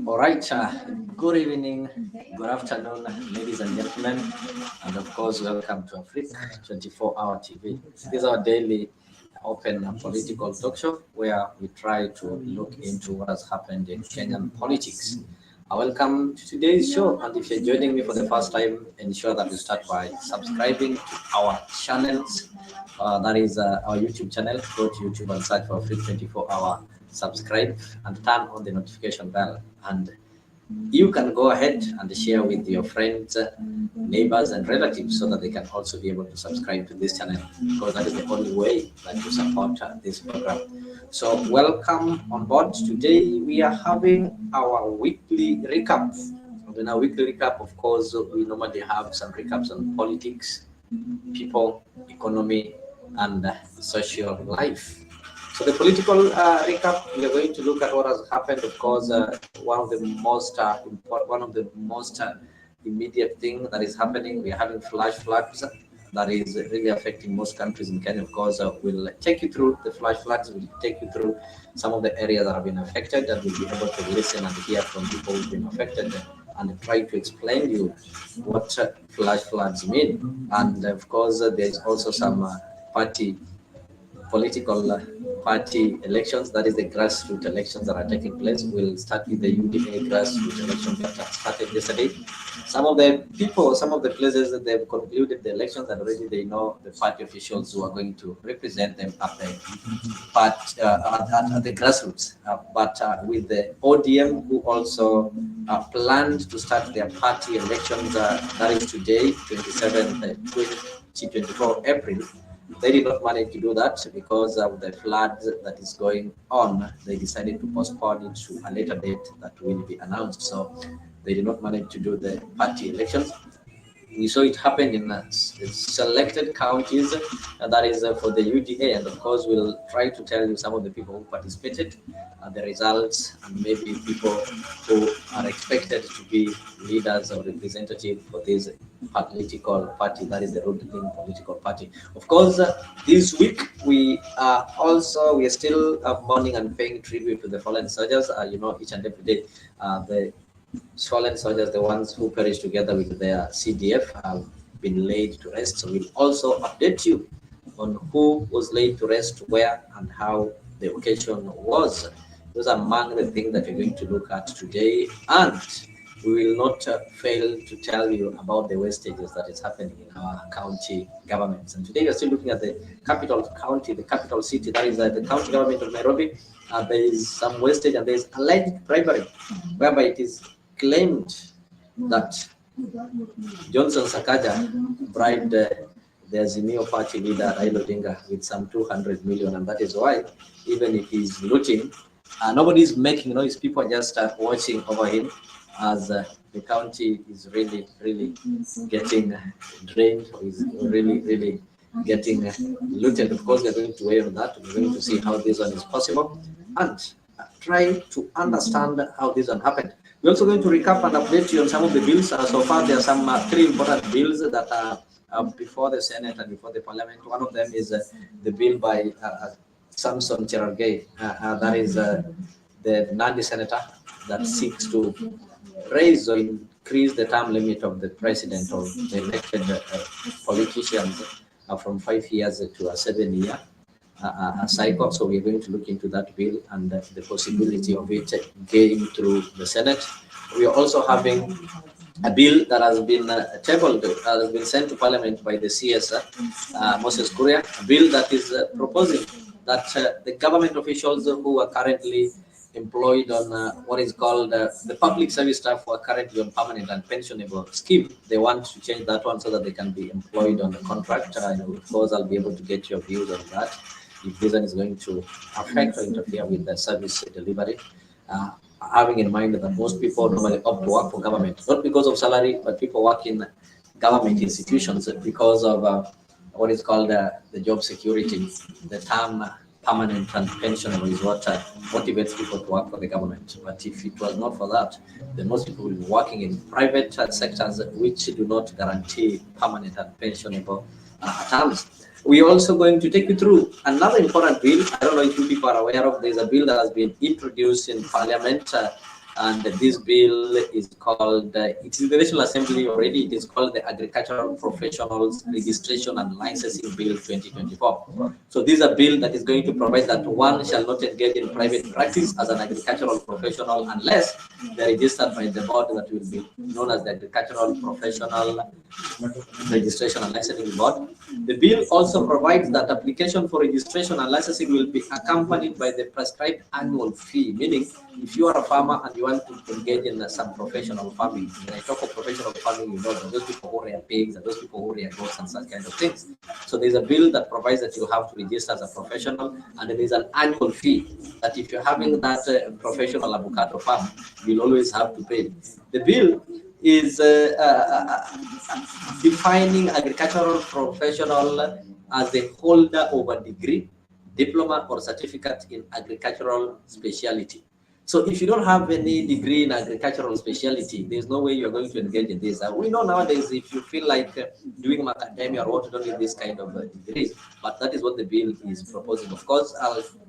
All right, good evening, good afternoon, ladies and gentlemen, and of course, welcome to Afriq 24-hour TV. This is our daily open political talk show where we try to look into what has happened in Kenyan politics. Welcome to today's show, and if you're joining me for the first time, ensure that you start by subscribing to our channels. That is our YouTube channel. Go to YouTube and search for Afriq 24-hour. Subscribe and turn on the notification bell, and you can go ahead and share with your friends, neighbors, and relatives so that they can also be able to subscribe to this channel, because that is the only way that you support this program. So welcome on board. Today we are having our weekly recap. And in our weekly recap, of course, we normally have some recaps on politics, people, economy, and social life. So the political recap, we are going to look at what has happened. Of course, one of the most immediate thing that is happening, we are having flash floods that is really affecting most countries in Kenya. Of course, we'll take you through the flash floods. We'll take you through some of the areas that have been affected, and we'll be able to listen and hear from people who've been affected and try to explain you what flash floods mean. And of course, there's also some political party elections, that is the grassroots elections that are taking place. We'll start with the UDA grassroots elections that started yesterday. Some of the people, some of the places that they've concluded the elections, and already they know the party officials who are going to represent them at the grassroots. But with the ODM, who also planned to start their party elections, that is today, 2024 April. They did not manage to do that because of the flood that is going on. They decided to postpone it to a later date that will be announced. So they did not manage to do the party elections. We saw it happen in selected counties, and that is for the UDA. And of course, we'll try to tell you some of the people who participated, the results, and maybe people who are expected to be leaders or representatives for this political party, that is the ruling political party. Of course, this week we are still mourning and paying tribute to the fallen soldiers. Each and every day, the fallen soldiers, the ones who perished together with their CDF, have been laid to rest. So we'll also update you on who was laid to rest, where, and how the occasion was. Those are among the things that we're going to look at today. And we will not fail to tell you about the wastages that is happening in our county governments. And today we're still looking at the capital county, the capital city, that is the county government of Nairobi. There is some wastage, and there is alleged bribery, whereby it is claimed that Johnson Sakaja bribed the Azimio party leader Raila Odinga with some 200 million, and that is why, even if he's looting, nobody is making noise. People are just watching over him as the county is really getting drained, or is really getting looted. Of course, we're going to weigh on that. We're going to see how this one is possible and try to understand how this one happened. We're also going to recap and update you on some of the bills. So far, there are some 3 important bills that are before the Senate and before the Parliament. One of them is the bill by Samson Cherargei, that is the Nandi senator that seeks to raise or increase the term limit of the president or the elected politicians from 5 years to a 7-year cycle. So we're going to look into that bill and the possibility of it getting through the Senate. We are also having a bill that has been tabled, has been sent to Parliament by the CS, Moses Kuria, a bill that is proposing that the government officials who are currently employed on what is called the public service staff who are currently on permanent and pensionable scheme, they want to change that one so that they can be employed on a contract. Of course, I'll be able to get your views on that, if this one is going to affect or interfere with the service delivery. Having in mind that most people normally opt to work for government, not because of salary, but people work in government institutions because of what is called the job security. The term permanent and pensionable is what motivates people to work for the government. But if it was not for that, then most people will be working in private sectors which do not guarantee permanent and pensionable terms. We're also going to take you through another important bill. I don't know if you people are aware of. There's a bill that has been introduced in Parliament And this bill is called, it's in the National Assembly already, it is called the Agricultural Professionals Registration and Licensing Bill 2024. So this is a bill that is going to provide that one shall not engage in private practice as an agricultural professional unless they are registered by the board that will be known as the Agricultural Professional Registration and Licensing Board. The bill also provides that application for registration and licensing will be accompanied by the prescribed annual fee, meaning if you are a farmer and you want to engage in some professional farming, when I talk of professional farming, you know, those people who rear pigs and those people who rear goats and such kind of things. So there's a bill that provides that you have to register as a professional, and there is an annual fee that if you're having that professional avocado farm, you'll always have to pay. The bill is defining agricultural professional as the holder of a degree, diploma, or certificate in agricultural specialty. So if you don't have any degree in agricultural specialty, there's no way you're going to engage in this. We know nowadays if you feel like doing macadamia or what, you don't need this kind of degrees, but that is what the bill is proposing. Of course,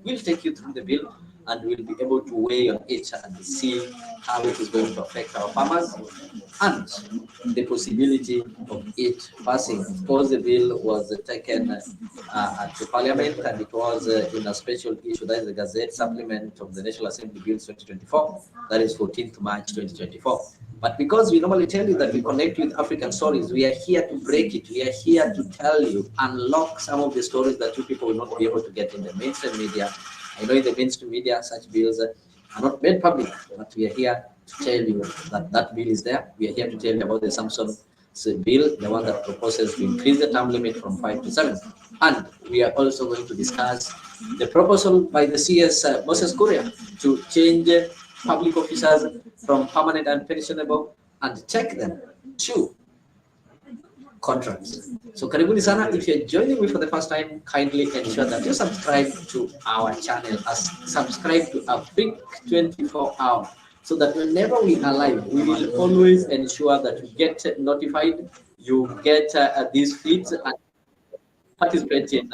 we'll take you through the bill and we'll be able to weigh on it and see how it is going to affect our farmers and the possibility of it passing. Of course, the bill was taken to Parliament and it was in a special issue, that is the Gazette Supplement of the National Assembly Bill 2024, that is 14th March 2024. But because we normally tell you that we connect with African stories, we are here to break it. We are here to tell you, unlock some of the stories that you people will not be able to get in the mainstream media. I know in the mainstream media, such bills are not made public, but we are here to tell you that that bill is there. We are here to tell you about the Samsung bill, the one that proposes to increase the term limit from 5 to 7. And we are also going to discuss the proposal by the CS Moses Kuria to change public officers from permanent and pensionable and take them to contracts. So karibuni sana. If you're joining me for the first time, kindly ensure that you subscribe to our channel, subscribe to Afriq 24 hours, so that whenever we are live, we will always ensure that you get notified, you get these feeds and participate in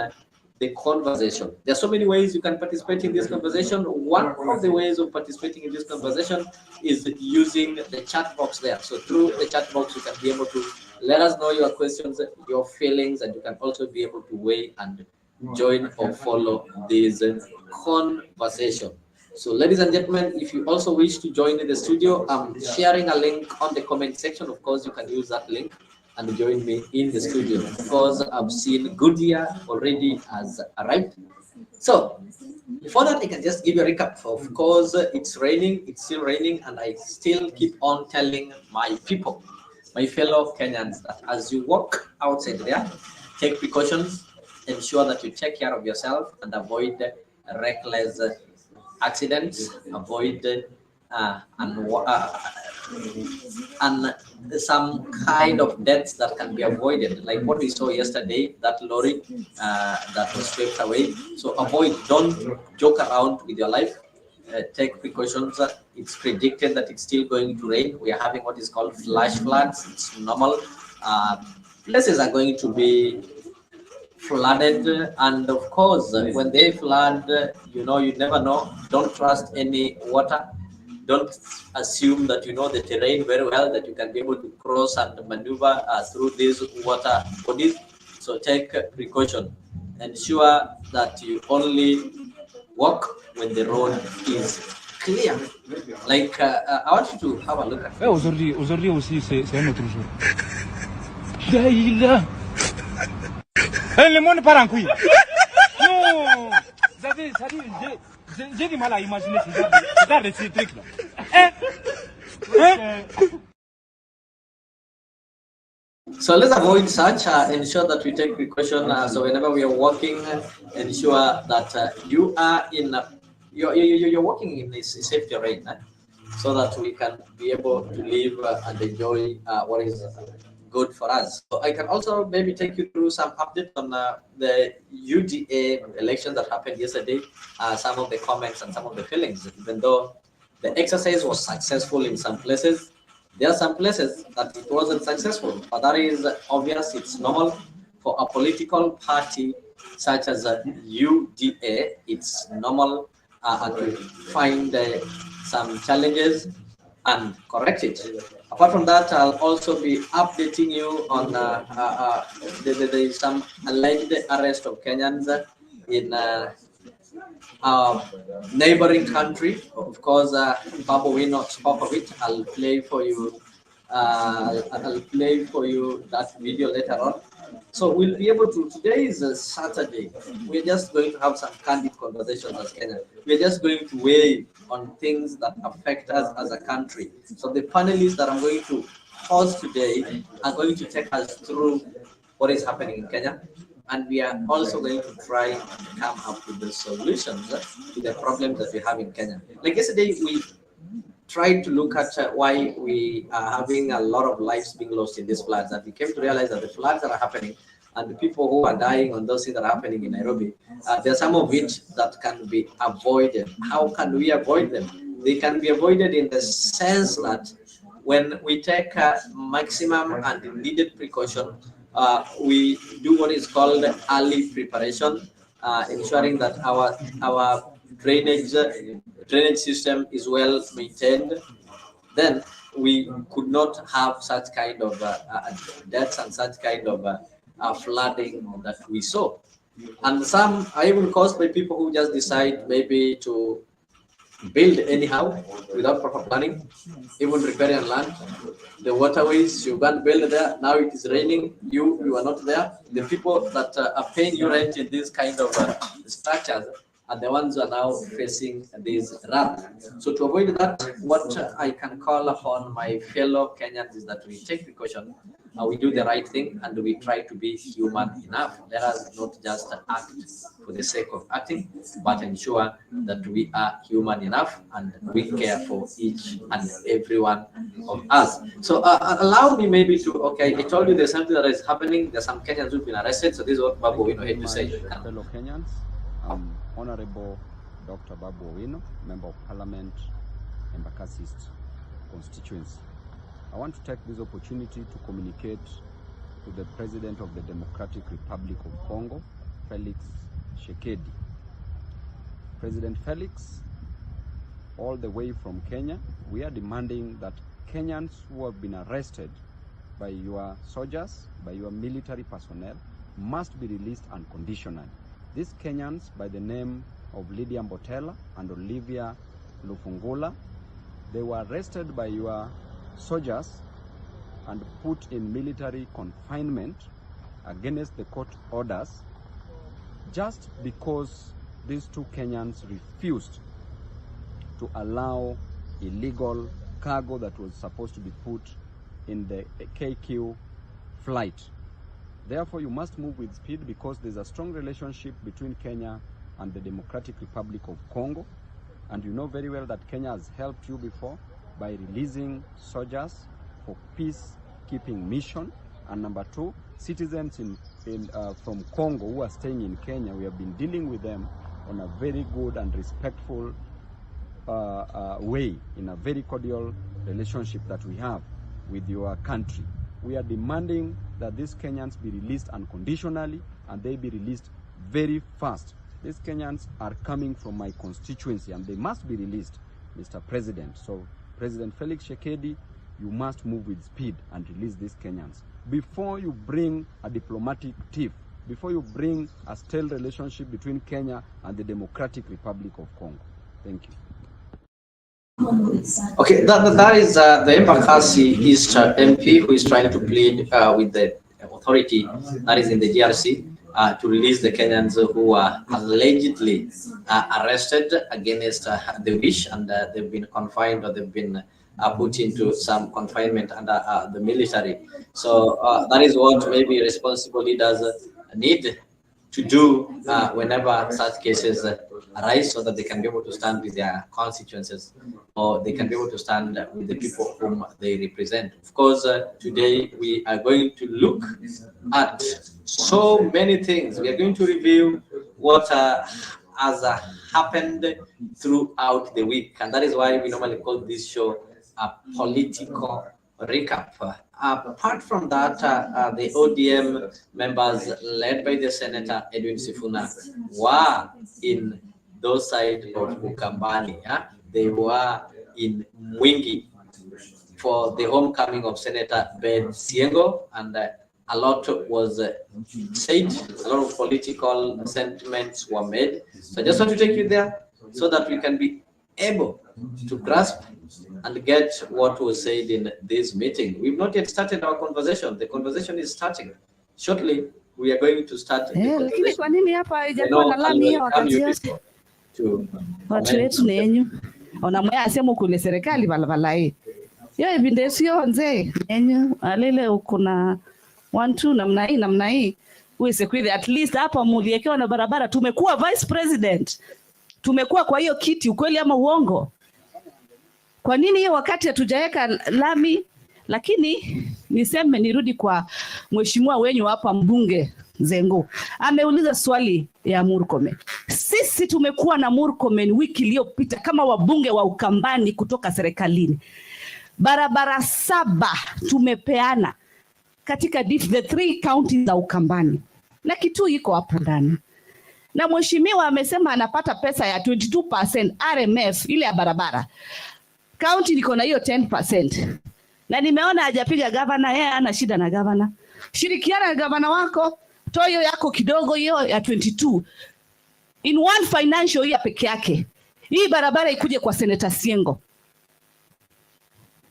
the conversation. There are so many ways you can participate in this conversation. One of the ways of participating in this conversation is using the chat box there. So through the chat box, you can be able to let us know your questions, your feelings, and you can also be able to weigh and join or follow this conversation. So ladies and gentlemen, if you also wish to join in the studio, I'm sharing a link on the comment section. Of course, you can use that link and join me in the studio, because I've seen Goodyear already has arrived. So before that, I can just give you a recap. Of course, it's raining, it's still raining, and I still keep on telling my people, my fellow Kenyans, that as you walk outside there, take precautions, ensure that you take care of yourself and avoid reckless accidents, avoid and some kind of deaths that can be avoided, like what we saw yesterday, that lorry that was swept away. So avoid, don't joke around with your life. Take precautions. It's predicted that it's still going to rain. We are having what is called flash floods. It's normal. Places are going to be flooded, and of course, when they flood, you know, you never know. Don't trust any water. Don't assume that you know the terrain very well, that you can be able to cross and maneuver through these water bodies. So take precaution. Ensure that you only walk when the road is clear. Like I want you to have a look at it. Aujourd'hui aussi, c'est un autre jour. Là, le monde part en couille. Non, j'ai du mal à imaginer ce genre de ces trucs-là. So let's avoid such, ensure that we take precaution. So whenever we are walking, ensure that you are in, you're walking in a safe terrain, so that we can be able to live and enjoy what is good for us. So I can also maybe take you through some updates on the UDA election that happened yesterday, some of the comments and some of the feelings. Even though the exercise was successful in some places, there are some places that it wasn't successful, but that is obvious. It's normal for a political party such as UDA. It's normal to find some challenges. and correct it. Apart from that, I'll also be updating you on there is some alleged arrest of Kenyans in neighboring country. Of course, Babu Wino spoke of it. I'll play for you. I'll play for you that video later on. So we'll be able to. Today is a Saturday. We're just going to have some candid conversations as Kenya. We're just going to weigh on things that affect us as a country. So the panelists that I'm going to host today are going to take us through what is happening in Kenya, and we are also going to try to come up with the solutions to the problems that we have in Kenya. Like yesterday, we tried to look at why we are having a lot of lives being lost in these floods, and we came to realize that the floods that are happening and the people who are dying on those things that are happening in Nairobi, there are some of which that can be avoided. How can we avoid them? They can be avoided in the sense that when we take maximum and needed precaution, we do what is called early preparation, ensuring that our drainage system is well maintained. Then we could not have such kind of deaths and such kind of flooding that we saw. And some are even caused by people who just decide maybe to build anyhow without proper planning, even riparian land. The waterways, you can't build there. Now it is raining, you are not there. The people that are paying you rent in these kind of structures are the ones who are now facing this wrath. So to avoid that, what I can call upon my fellow Kenyans is that we take precaution, we do the right thing, and we try to be human enough. Let us not just act for the sake of acting, but ensure that we are human enough and we care for each and every one of us. So allow me maybe to, okay, I told you there's something that is happening. There's some Kenyans who've been arrested. So this is what Babu Wino had to say. Fellow Kenyans, Honorable Dr. Babu Wino, Member of Parliament, Embakasi East constituency. I want to take this opportunity to communicate to the President of the Democratic Republic of Congo, Felix Tshisekedi. President Felix, all the way from Kenya, we are demanding that Kenyans who have been arrested by your soldiers, by your military personnel, must be released unconditionally. These Kenyans, by the name of Lydia Mbotela and Olivia Lufungula, they were arrested by your soldiers and put in military confinement against the court orders just because these two Kenyans refused to allow illegal cargo that was supposed to be put in the KQ flight. Therefore, you must move with speed because there's a strong relationship between Kenya and the Democratic Republic of Congo. And you know very well that Kenya has helped you before by releasing soldiers for peacekeeping mission. And number two, citizens from Congo who are staying in Kenya, we have been dealing with them on a very good and respectful way, in a very cordial relationship that we have with your country. We are demanding that these Kenyans be released unconditionally and they be released very fast. These Kenyans are coming from my constituency and they must be released, Mr. President. So President Felix Tshisekedi, you must move with speed and release these Kenyans before you bring a diplomatic tiff, before you bring a stale relationship between Kenya and the Democratic Republic of Congo. Thank you. Okay, that is the Embakasi East MP who is trying to plead with the authority that is in the DRC to release the Kenyans who are allegedly arrested against the wish, and they've been confined, or they've been put into some confinement under the military. So that is what maybe responsible leaders need to do whenever such cases arise, so that they can be able to stand with their constituencies, or they can be able to stand with the people whom they represent. Of course, today we are going to look at so many things. We are going to review what has happened throughout the week, and that is why we normally call this show a political recap. Apart from that, the ODM members led by the Senator Edwin Sifuna were in those sides of Ukambani. They were in Mwingi. for the homecoming of Senator Ben Siengo, and a lot was said, a lot of political sentiments were made. So I just want to take you there so that we can be able to grasp and get what was said in this meeting. We've not yet started our conversation. The conversation is starting. Shortly, we are going to start. Lakini kwa nini hapa haijakuwa na lami hiyo wakati yote? Watu wetu ni yenyu. Onamwea asemu kule serikali balabala hii. Yo ibinde sio nze yenyu. Alele ukuna 1-2 namna hii. Uweze kwile at least hapa muliekewa na barabara. Tumekuwa vice president. Tumekuwa kwa hiyo kiti, ukweli ama uongo? Kwa nini hiyo wakati hatujaweka lami? Lakini niseme nirudi kwa mheshimiwa wenyu hapa mbunge Zengo. Ameuliza swali ya Murkomen. Sisi tumekuwa na Murkomen wiki iliyopita kama wabunge wa Ukambani kutoka serikalini. Barabara 7 tumepeana katika the 3 counties za Ukambani. Na kitu iko hapo ndani. Na mheshimiwa amesema anapata pesa ya 22% RMF ile ya barabara. County niko na hiyo 10%. Na nimeona hajapiga governor, yeye ana shida na governor. Shirikiana na governor wako, toyo yako kidogo hiyo ya 22. In one financial year peke yake. Hii barabara ikuje kwa Senator Siengo.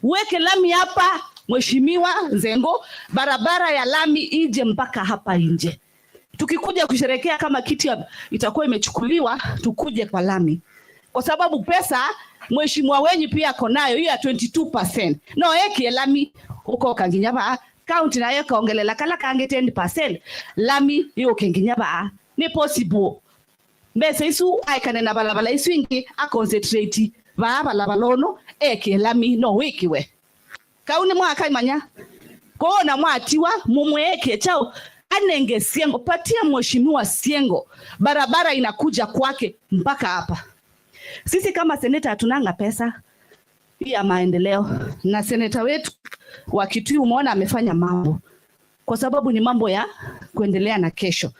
Weke lami hapa mheshimiwa Zengo, barabara ya lami ije mpaka hapa nje. Tukikuja kusherekea kama kiti itakuwa imechukuliwa, tukuje kwa lami. Kwa sababu pesa mheshimiwa wenyu pia ako nayo hiyo ya 22%. No eki lami uko Kanginyaba county na yeka ongelela kala kange 10%. Lami hiyo Kanginyaba ni possible. Mbese isu aikane na balabala isu ingi a concentrate ba balabalono eki lami no wikiwe. Kauni mwaka imanya. Kuona mwatiwa mumweke chao anenge Siengo, patia mheshimiwa Siengo barabara inakuja kwake mpaka hapa. Sisi kama seneta hatunanga pesa ya maendeleo, na seneta wetu wa Kitui umeona amefanya mambo kwa sababu ni mambo ya kuendelea na kesho.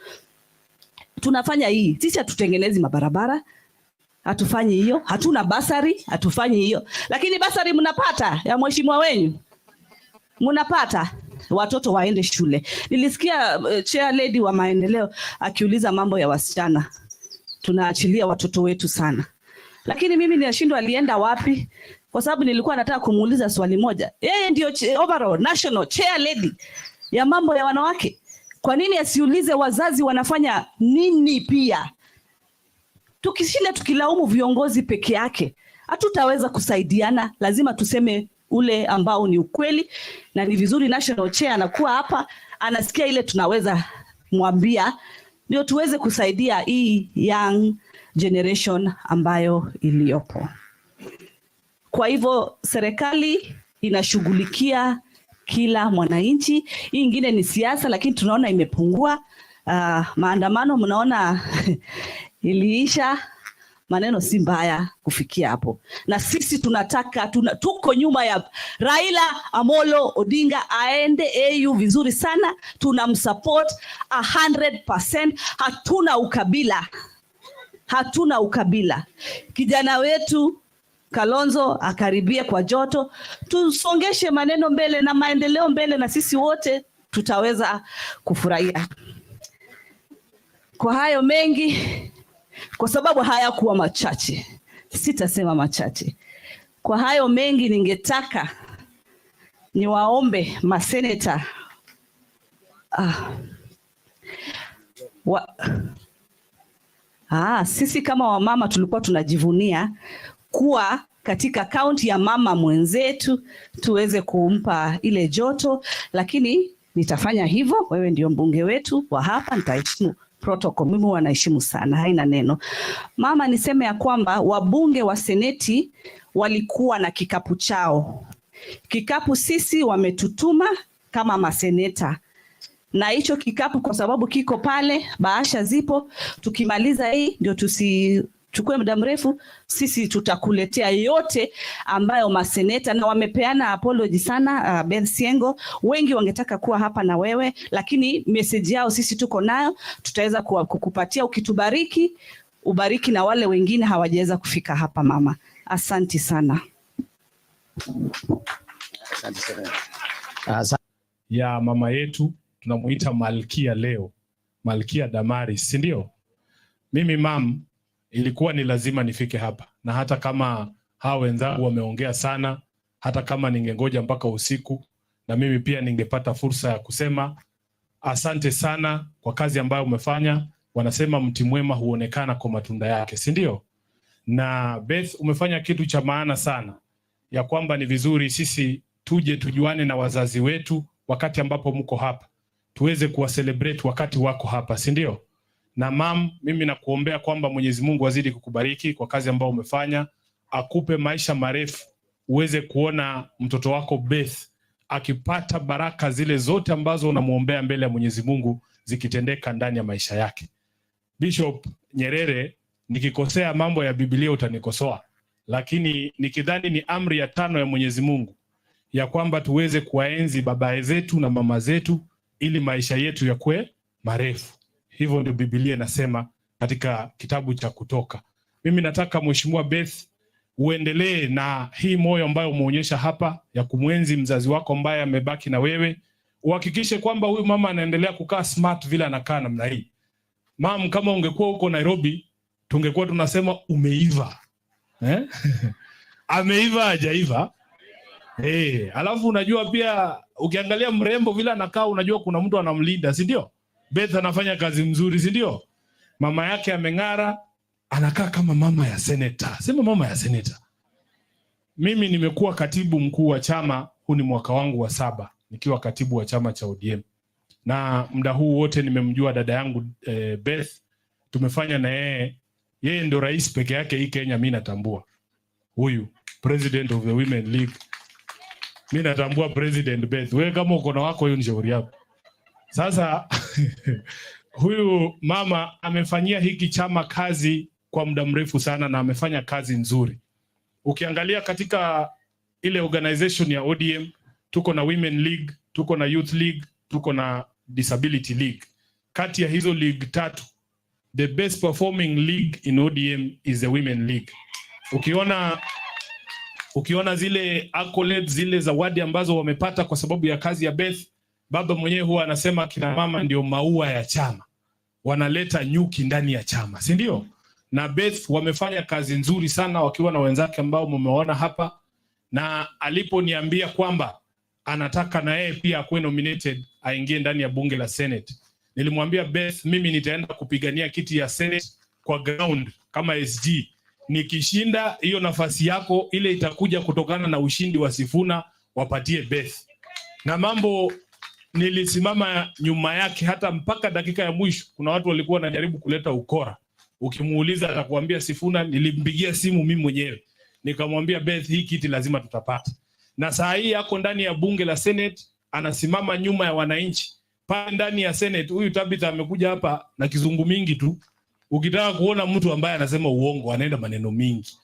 Tunafanya hii, sisi hatutengenezi mabarabara, hatufanyi hiyo, hatuna basari, hatufanyi hiyo. Lakini basari mnapata ya mheshimiwa wenyu. Mnapata watoto waende shule. Nilisikia chair lady wa maendeleo akiuliza mambo ya wasichana. Tunaachilia watoto wetu sana. Lakini mimi ninashindwa alienda wapi? Kwa sababu nilikuwa nataka kumuuliza swali moja. Yeye ndio overall national chair lady ya mambo ya wanawake. Kwa nini asiulize wazazi wanafanya nini pia? Tukishinda tukilaumu viongozi peke yake, hatutaweza kusaidiana. Lazima tuseme ule ambao ni ukweli, na ni vizuri national chair anakuwa hapa anasikia ile tunaweza mwambia, ndio tuweze kusaidia hii young generation ambayo iliyopo. Kwa hivyo serikali inashughulikia kila mwananchi. Hii ingine ni siasa, lakini tunaona imepungua. Maandamano mnaona iliisha. Maneno si mbaya kufikia hapo. Na sisi tunataka tuko nyuma ya Raila Amolo Odinga aende AU vizuri sana. Tunamsupport 100%. Hatuna ukabila. Hatuna ukabila. Kijana wetu Kalonzo akaribia kwa joto. Tusongeshe maneno mbele na maendeleo mbele, na sisi wote tutaweza kufurahia. Kwa hayo mengi, kwa sababu hayakuwa machache, sitasema machache. Kwa hayo mengi ningetaka niwaombe maseneta sisi kama wamama tulikuwa tunajivunia kuwa katika kaunti ya mama mwenzetu, tuweze kumpa ile joto, lakini nitafanya hivyo. Wewe ndio mbunge wetu wa hapa, nitaheshimu protocol. Mimi wanaheshimu sana, haina neno. Mama, niseme ya kwamba wabunge wa seneti walikuwa na kikapu chao. Kikapu sisi wametutuma kama maseneta. Na hicho kikapu kwa sababu kiko pale, bahasha zipo, tukimaliza hii ndio tusichukue muda mrefu, sisi tutakuletea yote ambayo maseneta, na wamepeana apology sana Ben Siengo. Wengi wangetaka kuwa hapa na wewe, lakini message yao sisi tuko nayo, tutaweza kukupatia ukitubariki, ubariki na wale wengine hawajaweza kufika hapa mama. Asante sana. Asante sana. Ya mama yetu tunamuita Malkia leo, Malkia Damaris, si ndio? Mimi mam, ilikuwa ni lazima nifike hapa, na hata kama hao wenzangu wameongea sana, hata kama ningengoja mpaka usiku, na mimi pia ningepata fursa ya kusema asante sana kwa kazi ambayo umefanya. Wanasema mti mwema huonekana kwa matunda yake, si ndio? Na Beth, umefanya kitu cha maana sana, ya kwamba ni vizuri sisi tuje tujuane na wazazi wetu wakati ambapo mko hapa, tuweze kuwa celebrate wakati wako hapa, si ndio? Na mam, mimi nakuombea kwamba Mwenyezi Mungu azidi kukubariki kwa kazi ambayo umefanya, akupe maisha marefu, uweze kuona mtoto wako Beth akipata baraka zile zote ambazo unamuombea mbele ya Mwenyezi Mungu zikitendeka ndani ya maisha yake. Bishop Nyerere, nikikosea mambo ya Biblia utanikosoa, lakini nikidhani ni amri ya 5 ya Mwenyezi Mungu ya kwamba tuweze kuwaenzi baba zetu na mama zetu ili maisha yetu yakue marefu. Hivyo ndio Biblia inasema katika kitabu cha Kutoka. Mimi nataka Mheshimiwa Beth uendelee na hii moyo ambayo umeonyesha hapa ya kumwenzi mzazi wako ambaye amebaki na wewe. Uhakikishe kwamba huyu mama anaendelea kukaa smart vile anakaa namna hii. Mam, kama ungekuwa huko Nairobi, tungekuwa tunasema umeiva. Ameiva hajaiva. Alafu unajua pia ukiangalia mrembo vile anakaa, unajua kuna mtu anamlinda, si ndio? Beth anafanya kazi mzuri, si ndio? Mama yake ameng'ara, anakaa kama mama ya senator. Sema mama ya senator. Mimi nimekuwa katibu mkuu wa chama, huu ni mwaka wangu wa 7 nikiwa katibu wa chama cha ODM. Na muda huu wote nimemjua dada yangu Beth, tumefanya na yeye ndio rais peke yake hii Kenya mimi natambua. Huyu president of the Women League. Mimi natambua President Beth. Wewe kama uko na wako hiyo ni shauri yako. Sasa huyu mama amefanyia hiki chama kazi kwa muda mrefu sana na amefanya kazi nzuri. Ukiangalia katika ile organization ya ODM, tuko na Women League, tuko na Youth League, tuko na Disability League. Kati ya hizo league 3, the best performing league in ODM is the Women League. Ukiona zile accolades, zile zawadi ambazo wamepata kwa sababu ya kazi ya Beth, baba mwenyewe huwa anasema kina mama ndio maua ya chama. Wanaleta nyuki ndani ya chama, si ndio? Na Beth wamefanya kazi nzuri sana wakiwa na wenzake ambao mmeona hapa, na aliponiambia kwamba anataka na yeye pia akuwe nominated aingie ndani ya bunge la Senate, nilimwambia Beth, mimi nitaenda kupigania kiti ya Senate kwa ground kama SG. Nikishinda hiyo nafasi yako ile itakuja kutokana na ushindi wa Sifuna, wapatie Beth. Na mambo nilisimama nyuma yake hata mpaka dakika ya mwisho. Kuna watu walikuwa wanajaribu kuleta ukora. Ukimuuliza atakwambia Sifuna nilimpigia simu mimi mwenyewe. Nikamwambia Beth, hii kiti lazima tutapata. Na saa hii yako ndani ya bunge la Senate, anasimama nyuma ya wananchi. Pale ndani ya Senate, huyu Tabitha amekuja hapa na kizungu mingi tu. Ukitaka kuona mtu ambaye anasema uongo, anaenda maneno mingi.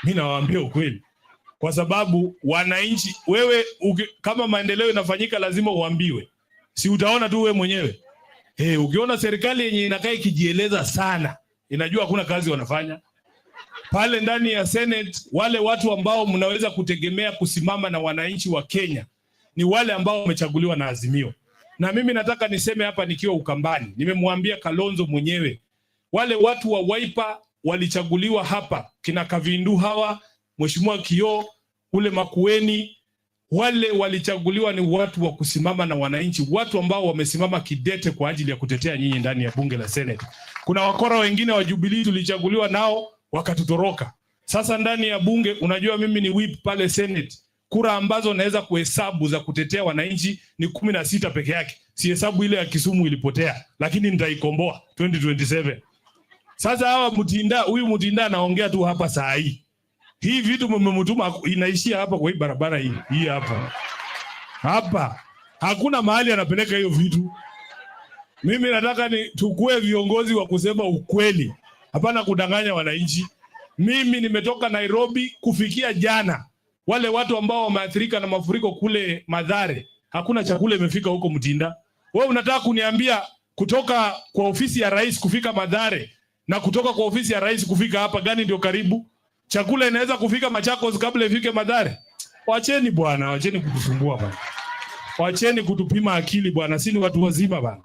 Mimi nawaambia ukweli. Kwa sababu wananchi, wewe kama maendeleo inafanyika lazima uambiwe. Si utaona tu wewe mwenyewe. Ukiona serikali yenye inakaa ikijieleza sana, inajua hakuna kazi wanafanya. Pale ndani ya Senate, wale watu ambao mnaweza kutegemea kusimama na wananchi wa Kenya ni wale ambao wamechaguliwa na Azimio. Na mimi nataka niseme hapa nikiwa Ukambani, nimemwambia Kalonzo mwenyewe, wale watu wa Wiper walichaguliwa hapa, kina Kavindu hawa, Mheshimiwa Kio, ule Makueni, wale walichaguliwa ni watu wa kusimama na wananchi, watu ambao wamesimama kidete kwa ajili ya kutetea nyinyi ndani ya bunge la Senate. Kuna wakora wengine wa Jubilee tulichaguliwa nao wakatutoroka. Sasa ndani ya bunge, unajua mimi ni whip pale Senate. Kura ambazo naweza kuhesabu za kutetea wananchi ni 16 peke yake. Si hesabu ile ya Kisumu ilipotea, lakini nitaikomboa 2027. Sasa hawa huyu Mutinda anaongea tu hapa saa hii. Hii vitu mmemtuma inaishia hapa kwa hii barabara hii. Hii hapa. Hapa. Hakuna mahali anapeleka hiyo vitu. Mimi nataka tukue viongozi wa kusema ukweli. Hapana kudanganya wananchi. Mimi nimetoka Nairobi kufikia jana. Wale watu ambao wameathirika na mafuriko kule Mathare, hakuna chakula imefika huko Mutinda. Wewe unataka kuniambia kutoka kwa ofisi ya rais kufika Mathare na kutoka kwa ofisi ya rais kufika hapa gani ndio karibu? Chakula inaweza kufika Machakos kabla ifike Mathare? Wacheni bwana, wacheni kutusumbua bwana. Wacheni kutupima akili bwana, si ni watu wazima bwana.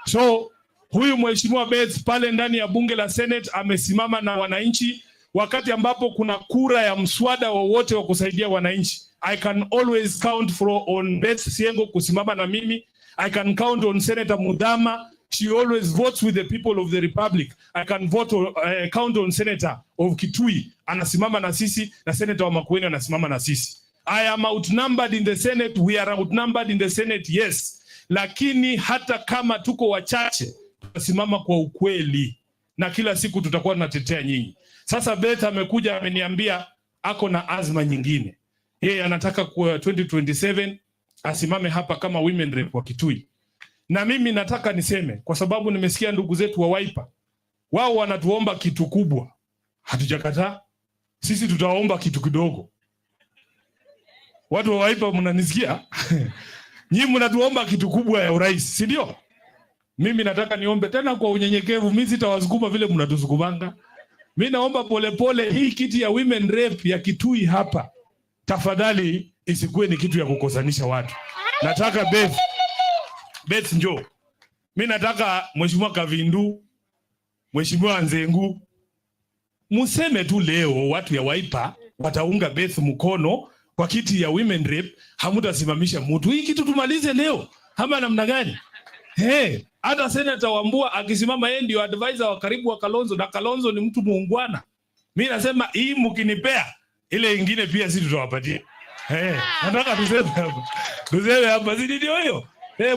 So huyu mheshimiwa Beth pale ndani ya bunge la Senate amesimama na wananchi wakati ambapo kuna kura ya mswada wowote wa kusaidia wananchi. I can always count on Beth Siengo kusimama na mimi. I can count on Senator Mudhama. She always votes with the people of the Republic. I can count on Senator of Kitui. Anasimama na sisi, na Senator wa Makueni anasimama na sisi. I am outnumbered in the Senate. We are outnumbered in the Senate, yes. Lakini hata kama tuko wachache, tutasimama kwa ukweli. Na kila siku tutakuwa tunatetea nyinyi. Sasa Beth amekuja ameniambia ako na azma nyingine. Yeye anataka kwa 2027 asimame hapa kama women rep wa Kitui. Na mimi nataka niseme kwa sababu nimesikia ndugu zetu wa Wiper. Wao wanatuomba kitu kubwa. Hatujakataa. Sisi tutaomba kitu kidogo. Watu wa Wiper mnanisikia? Nyinyi mnatuomba kitu kubwa ya urais, si ndio? Mimi nataka niombe tena kwa unyenyekevu, mimi sitawasukuma vile mnatusukumanga. Mimi naomba polepole hii kiti ya women rep ya Kitui hapa. Tafadhali isikuwe ni kitu ya kukosanisha watu. Nataka Beth njoo. Mimi nataka Mheshimiwa Kavindu, Mheshimiwa Nzengu, museme tu leo watu ya Wiper wataunga Beth mkono kwa kiti ya women rep, hamutasimamisha mtu. Hii kitu tumalize leo. Hama namna gani? Hata Senator Wambua akisimama yeye ndio advisor wa karibu wa Kalonzo, na Kalonzo ni mtu muungwana. Mimi nasema hii mkinipea ile nyingine pia sisi tutawapatia. Nataka tuseme hapa sisi ndio hiyo.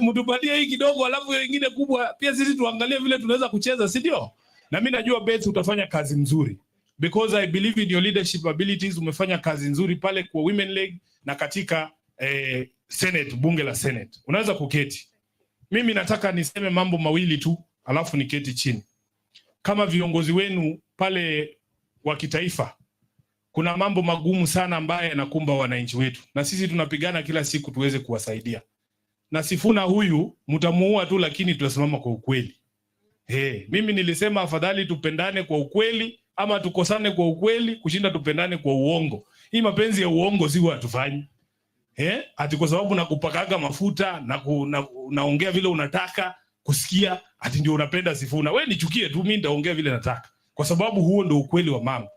Mtupatie hii kidogo alafu nyingine kubwa pia sisi tuangalie vile tunaweza kucheza, si ndio? Na mimi najua Beth utafanya kazi nzuri because I believe in your leadership abilities. Umefanya kazi nzuri pale kwa Women League na katika Senate, bunge la Senate. Unaweza kuketi. Mimi nataka niseme mambo mawili tu alafu niketi chini. Kama viongozi wenu pale wa kitaifa, kuna mambo magumu sana ambaye yanakumba wananchi wetu. Na sisi tunapigana kila siku tuweze kuwasaidia. Na Sifuna huyu mtamuua tu, lakini tutasimama kwa ukweli. Mimi nilisema afadhali tupendane kwa ukweli ama tukosane kwa ukweli kushinda tupendane kwa uongo. Hii mapenzi ya uongo si watufanyi. Ati kwa sababu nakupakaga mafuta na naongea vile unataka kusikia ati ndio unapenda Sifuna. Wewe nichukie tu, mimi nitaongea vile nataka. Kwa sababu huo ndio ukweli wa mambo.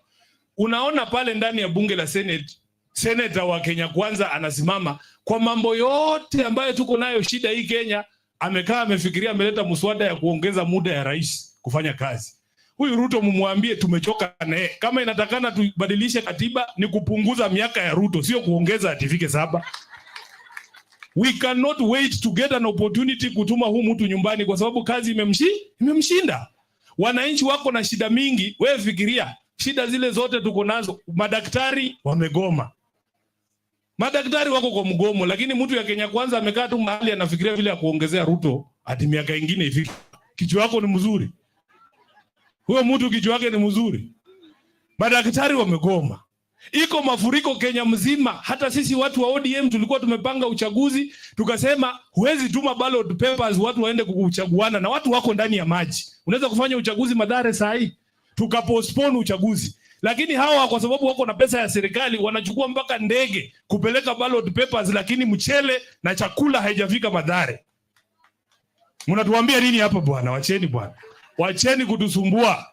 Unaona pale ndani ya bunge la Senate, Senator wa Kenya Kwanza anasimama kwa mambo yote ambayo tuko nayo shida hii Kenya, amekaa amefikiria ameleta mswada ya kuongeza muda ya rais kufanya kazi. Huyu Ruto mumwambie tumechoka naye. Kama inatakana tubadilishe katiba ni kupunguza miaka ya Ruto, sio kuongeza atifike 7. We cannot wait to get an opportunity kutuma huu mtu nyumbani kwa sababu kazi imemshinda. Wananchi wako na shida mingi, wewe fikiria shida zile zote tuko nazo. Madaktari wamegoma. Madaktari wako kwa mgomo, lakini mtu ya Kenya Kwanza amekaa tu mahali anafikiria vile ya kuongezea Ruto hadi miaka ingine ifike. Kichwa wako ni mzuri. Huyo mtu kichwa wake ni mzuri. Madaktari wamegoma. Iko mafuriko Kenya mzima. Hata sisi watu wa ODM tulikuwa tumepanga uchaguzi, tukasema huwezi tuma ballot papers watu waende kuchaguana na watu wako ndani ya maji. Unaweza kufanya uchaguzi Mathare saa hii. Tukapostpone uchaguzi. Lakini hawa kwa sababu wako na pesa ya serikali wanachukua mpaka ndege kupeleka ballot papers, lakini mchele na chakula haijafika Mathare. Mnatuambia nini hapa bwana? Wacheni bwana. Wacheni kutusumbua.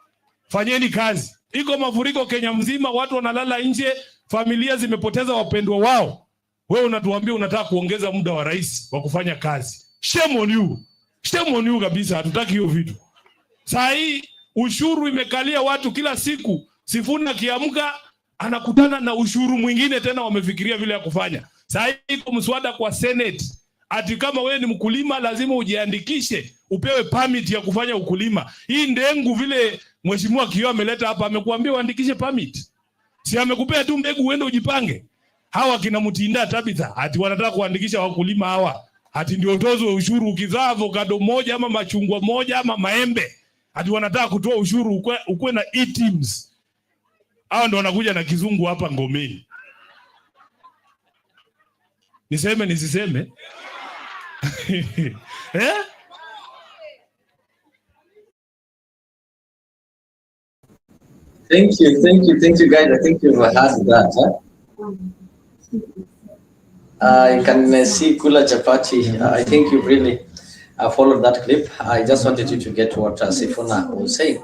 Fanyeni kazi. Iko mafuriko Kenya mzima, watu wanalala nje, familia zimepoteza wapendwa wao. Wewe unatuambia unataka kuongeza muda wa rais wa kufanya kazi. Shame on you. Shame on you kabisa, hatutaki hiyo vitu. Saa hii ushuru imekalia watu kila siku. Sifuna kiamka anakutana na ushuru mwingine tena wamefikiria vile ya kufanya. Saa hii iko mswada kwa Senate. Ati kama wewe ni mkulima lazima ujiandikishe, upewe permit ya kufanya ukulima. Hii ndengu vile Mheshimiwa Kio ameleta hapa, amekuambia uandikishe permit. Si amekupea tu mbegu uende ujipange. Hawa kina Mutinda Tabitha ati wanataka kuandikisha wakulima hawa. Ati ndio utozwe ushuru ukizaa avocado moja ama machungwa moja ama maembe. Ati wanataka kutoa ushuru ukwe na e-teams. Hao ndio wanakuja na kizungu hapa Ngomeni. Niseme nisiseme? Thank you guys. I think you've heard that. You can see Kula Chapati. I think you really followed that clip. I just wanted you to get what Sifuna was saying.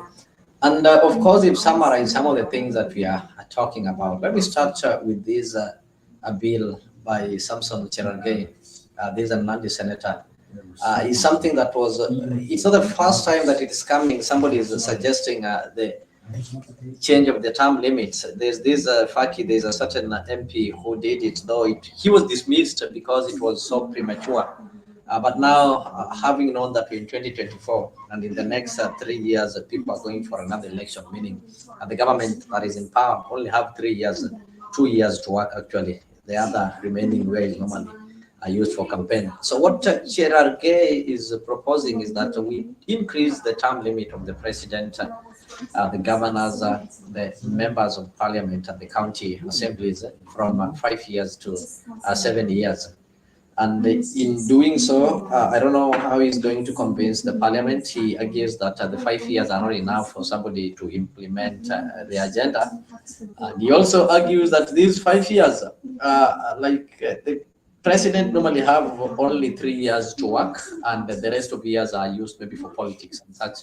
And of course, if summarize some of the things that we are talking about, let me start with this a bill by Samson Cherargei. This is a Nandi senator. Is something that was, it's not the first time that it is coming. Somebody is suggesting the change of the term limits. There's this Faki, there's a certain MP who did it, though he was dismissed because it was so premature. But now, having known that we're in 2024 and in the next 3 years, people are going for another election, meaning the government that is in power only have 3 years, 2 years to work actually. The other remaining way normally are used for campaign. So what Cherargei is proposing is that we increase the term limit of the president, the governors, the members of parliament and the county assemblies from 5 years to 7 years. And in doing so, I don't know how he's going to convince the parliament. He argues that the 5 years are not enough for somebody to implement the agenda. And he also argues that these 5 years, the president normally have only 3 years to work, and the rest of years are used maybe for politics and such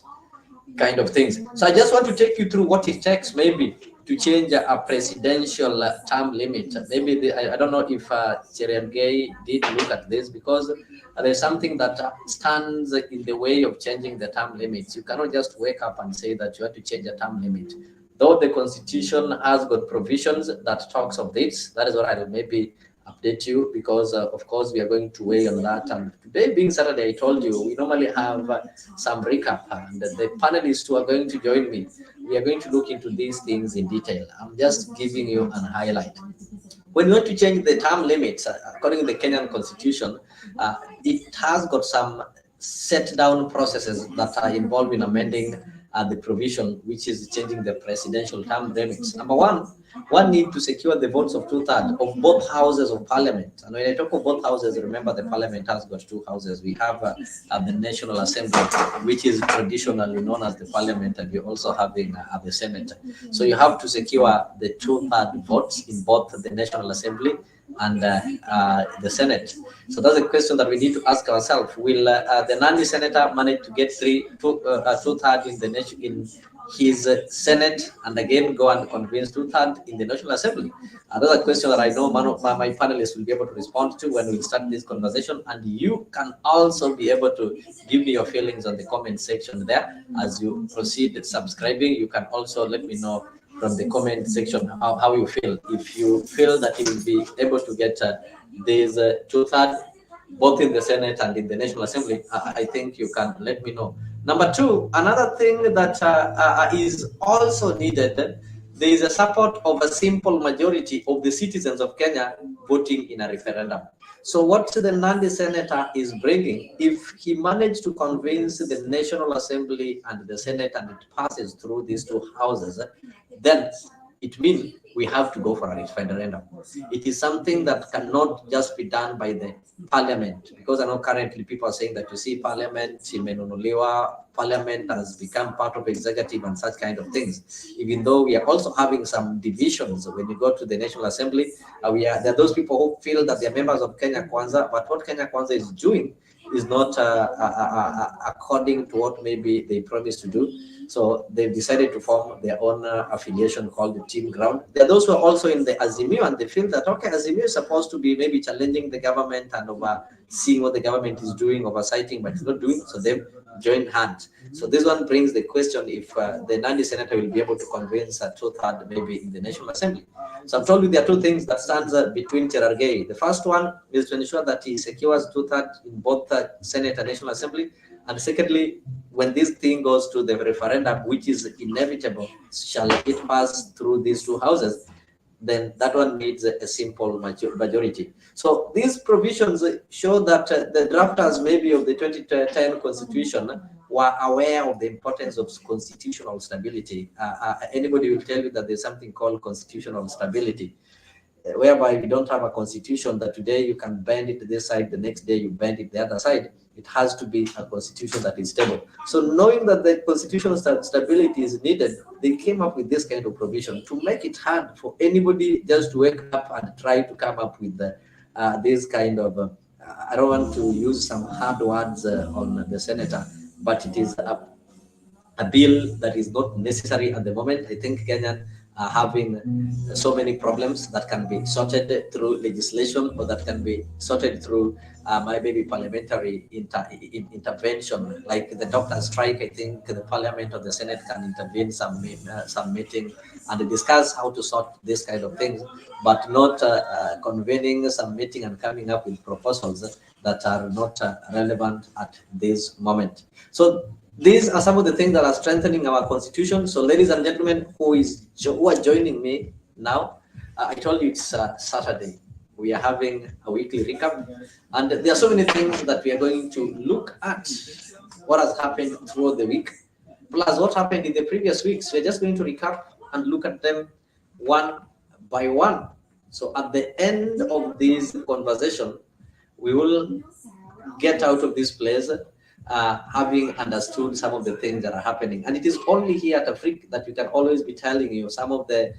kind of things. So I just want to take you through what it takes maybe to change a presidential term limit. Maybe I don't know if Cherargei did look at this, because there's something that stands in the way of changing the term limits. You cannot just wake up and say that you have to change a term limit. Though the constitution has got provisions that talks of this, that is what I will maybe update you, because of course we are going to weigh on that. And today being Saturday, I told you we normally have some recap, and the panelists who are going to join me, we are going to look into these things in detail. I'm just giving you an highlight. When you want to change the term limits, according to the Kenyan constitution, it has got some set down processes that are involved in amending the provision, which is changing the presidential term limits. Number one need to secure the votes of 2/3 of both houses of parliament. And when I talk of both houses, remember the parliament has got 2 houses. We have the National Assembly, which is traditionally known as the parliament, and we're also having the Senate. So you have to secure the 2/3 votes in both the National Assembly and the Senate. So that's a question that we need to ask ourselves. Will the Nandi senator manage to get 2/3 in the nation, in his Senate, and again go and convince 2/3 in the National Assembly? Another question that I know my panelists will be able to respond to when we start this conversation, and you can also be able to give me your feelings on the comment section there as you proceed subscribing. You can also let me know from the comment section how you feel. If you feel that you will be able to get these 2/3 both in the Senate and in the National Assembly, I think you can let me know. Number 2, another thing that is also needed, there is a support of a simple majority of the citizens of Kenya voting in a referendum. So what the Nandi senator is bringing, if he managed to convince the National Assembly and the Senate and it passes through these 2 houses, then it means we have to go for a referendum. It is something that cannot just be done by the parliament, because I know currently people are saying that, you see, parliament imenunuliwa, parliament has become part of executive and such kind of things. Even though we are also having some divisions when you go to the National Assembly, there are those people who feel that they're members of Kenya Kwanza, but what Kenya Kwanza is doing is not according to what maybe they promised to do. So they've decided to form their own affiliation called the Team Ground. There are those who are also in the Azimio, and they feel that, okay, Azimio is supposed to be maybe challenging the government and seeing what the government is doing, oversighting, but it's not doing. So they've joined hands. So this one brings the question if the Nandi senator will be able to convince 2/3 maybe in the National Assembly. So I've told you there are 2 things that stands between Cherargei. The first one is to ensure that he secures 2/3 in both the Senate and National Assembly. And secondly, when this thing goes to the referendum, which is inevitable, shall it pass through these 2 houses, then that one needs a simple majority. So these provisions show that the drafters maybe of the 2010 constitution were aware of the importance of constitutional stability. Anybody will tell you that there's something called constitutional stability, whereby we don't have a constitution that today you can bend it this side, the next day you bend it the other side. It has to be a constitution that is stable. So knowing that the constitutional stability is needed, they came up with this kind of provision to make it hard for anybody just to wake up and try to come up with this kind of, I don't want to use some hard words on the senator, but it is a bill that is not necessary at the moment. I think Kenyan are having so many problems that can be sorted through legislation, or that can be sorted through maybe parliamentary intervention, like the doctor strike. I think the parliament or the Senate can intervene some meeting and discuss how to sort this kind of things, but not convening some meeting and coming up with proposals that are not relevant at this moment. So these are some of the things that are strengthening our constitution. So, ladies and gentlemen, who are joining me now, I told you it's Saturday. We are having a weekly recap, and there are so many things that we are going to look at. What has happened throughout the week, plus what happened in the previous weeks. We're just going to recap and look at them one by one. So, at the end of this conversation, we will get out of this place having understood some of the things that are happening. And it is only here at Afriq that we can always be telling you some of the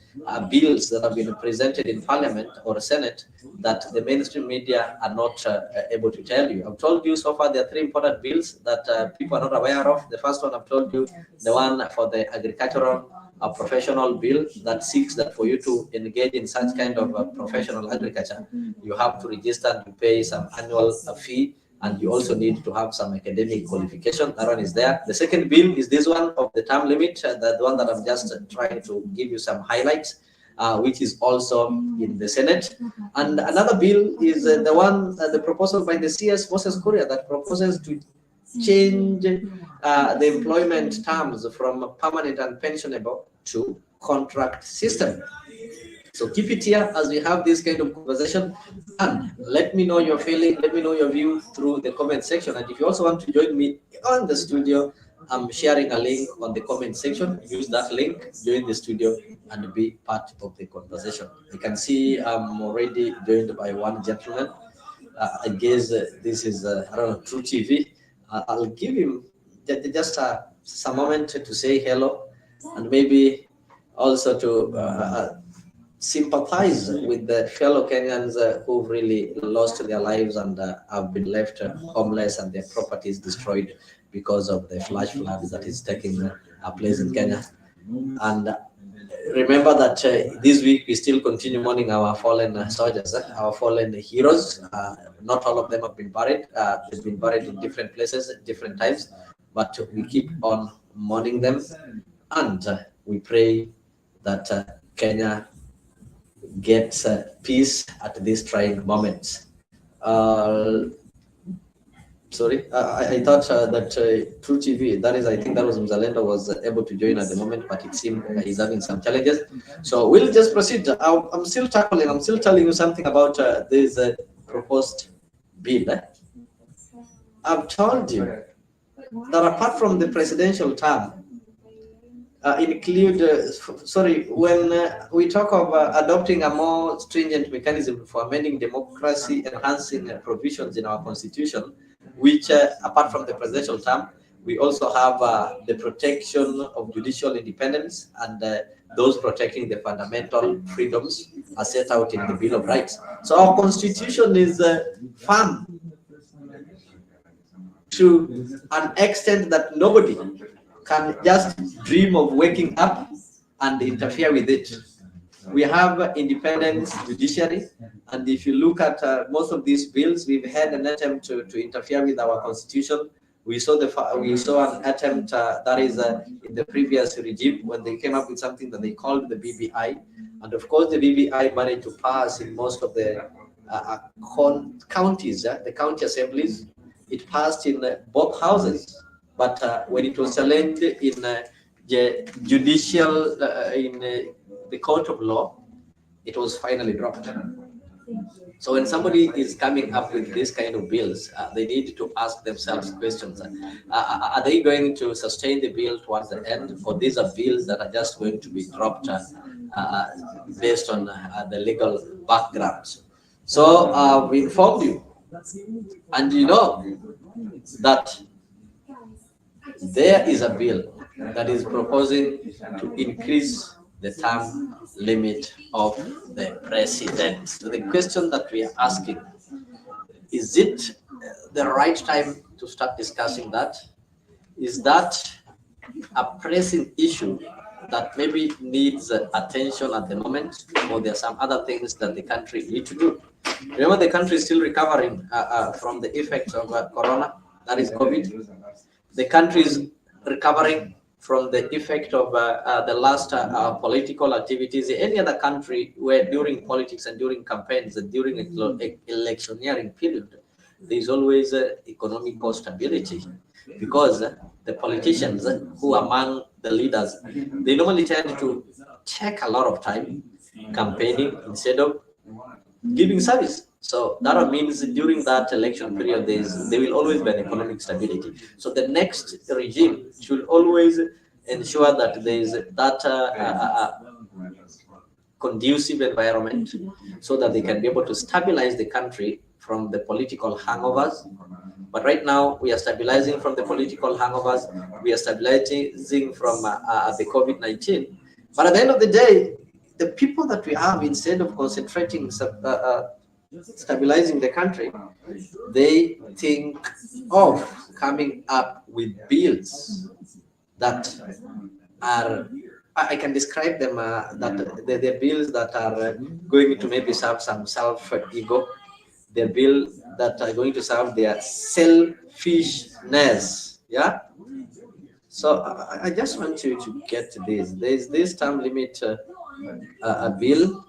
bills that have been presented in Parliament or Senate that the mainstream media are not able to tell you. I've told you so far there are three important bills that people are not aware of. The first one I've told you, the one for the agricultural professional bill that seeks that for you to engage in such kind of professional agriculture, you have to register and to pay some annual fee, and you also need to have some academic qualification. That one is there. The second bill is this one of the term limit, the one that I'm just trying to give you some highlights, which is also in the Senate. And another bill is the one, the proposal by the CS Moses Kuria that proposes to change the employment terms from permanent and pensionable to contract system. So keep it here as we have this kind of conversation, and let me know your feeling, let me know your view through the comment section. And if you also want to join me on the studio, I'm sharing a link on the comment section. Use that link, join the studio, and be part of the conversation. You can see I'm already joined by one gentleman. I guess this is I don't know, True TV. I'll give him just some moment to say hello, and maybe also to sympathize with the fellow Kenyans who've really lost their lives and have been left homeless and their properties destroyed because of the flash flood that is taking place in Kenya. And remember that this week we still continue mourning our fallen soldiers, our fallen heroes. Not all of them have been buried. They've been buried in different places, different times, but we keep on mourning them, and we pray that Kenya gets peace at this trying moment. Sorry, I thought that True TV, that is, I think that was Mzalendo, was able to join at the moment, but it seems he's having some challenges. So we'll just proceed. I'm still tackling, I'm still telling you something about this proposed bill. I've told you that apart from the presidential term, when we talk of adopting a more stringent mechanism for amending democracy enhancing provisions in our constitution, which apart from the presidential term, we also have the protection of judicial independence and those protecting the fundamental freedoms as set out in the Bill of Rights. So our constitution is firm to an extent that nobody can just dream of waking up and interfere with it. We have independent judiciary, and if you look at most of these bills, we've had an attempt to interfere with our constitution. We saw an attempt that is in the previous regime when they came up with something that they called the BBI, and of course the BBI managed to pass in most of the counties, the county assemblies. It passed in both houses. But when it was challenged in the judicial, in the court of law, it was finally dropped. So when somebody is coming up with this kind of bills, they need to ask themselves questions. Are they going to sustain the bill towards the end, or these are bills that are just going to be dropped based on the legal backgrounds? So we informed you, and you know that there is a bill that is proposing to increase the term limit of the president. So the question that we are asking, is it the right time to start discussing that? Is that a pressing issue that maybe needs attention at the moment, or there are some other things that the country need to do? Remember, the country is still recovering from the effects of corona, that is COVID. The country is recovering from the effect of the last political activities. Any other country where during politics and during campaigns and during electioneering period, there is always economic stability, because the politicians who are among the leaders, they normally tend to take a lot of time campaigning instead of giving service. So that means during that election period, there will always be an economic stability. So the next regime should always ensure that there is that conducive environment, so that they can be able to stabilize the country from the political hangovers. But right now, we are stabilizing from the political hangovers. We are stabilizing from the COVID-19. But at the end of the day, the people that we have, instead of concentrating stabilizing the country, they think of coming up with bills that are, I can describe them, that they're bills that are going to maybe serve some self-ego. They're bills that are going to serve their selfishness. Yeah. So I just want you to get this. There's this term limit, a bill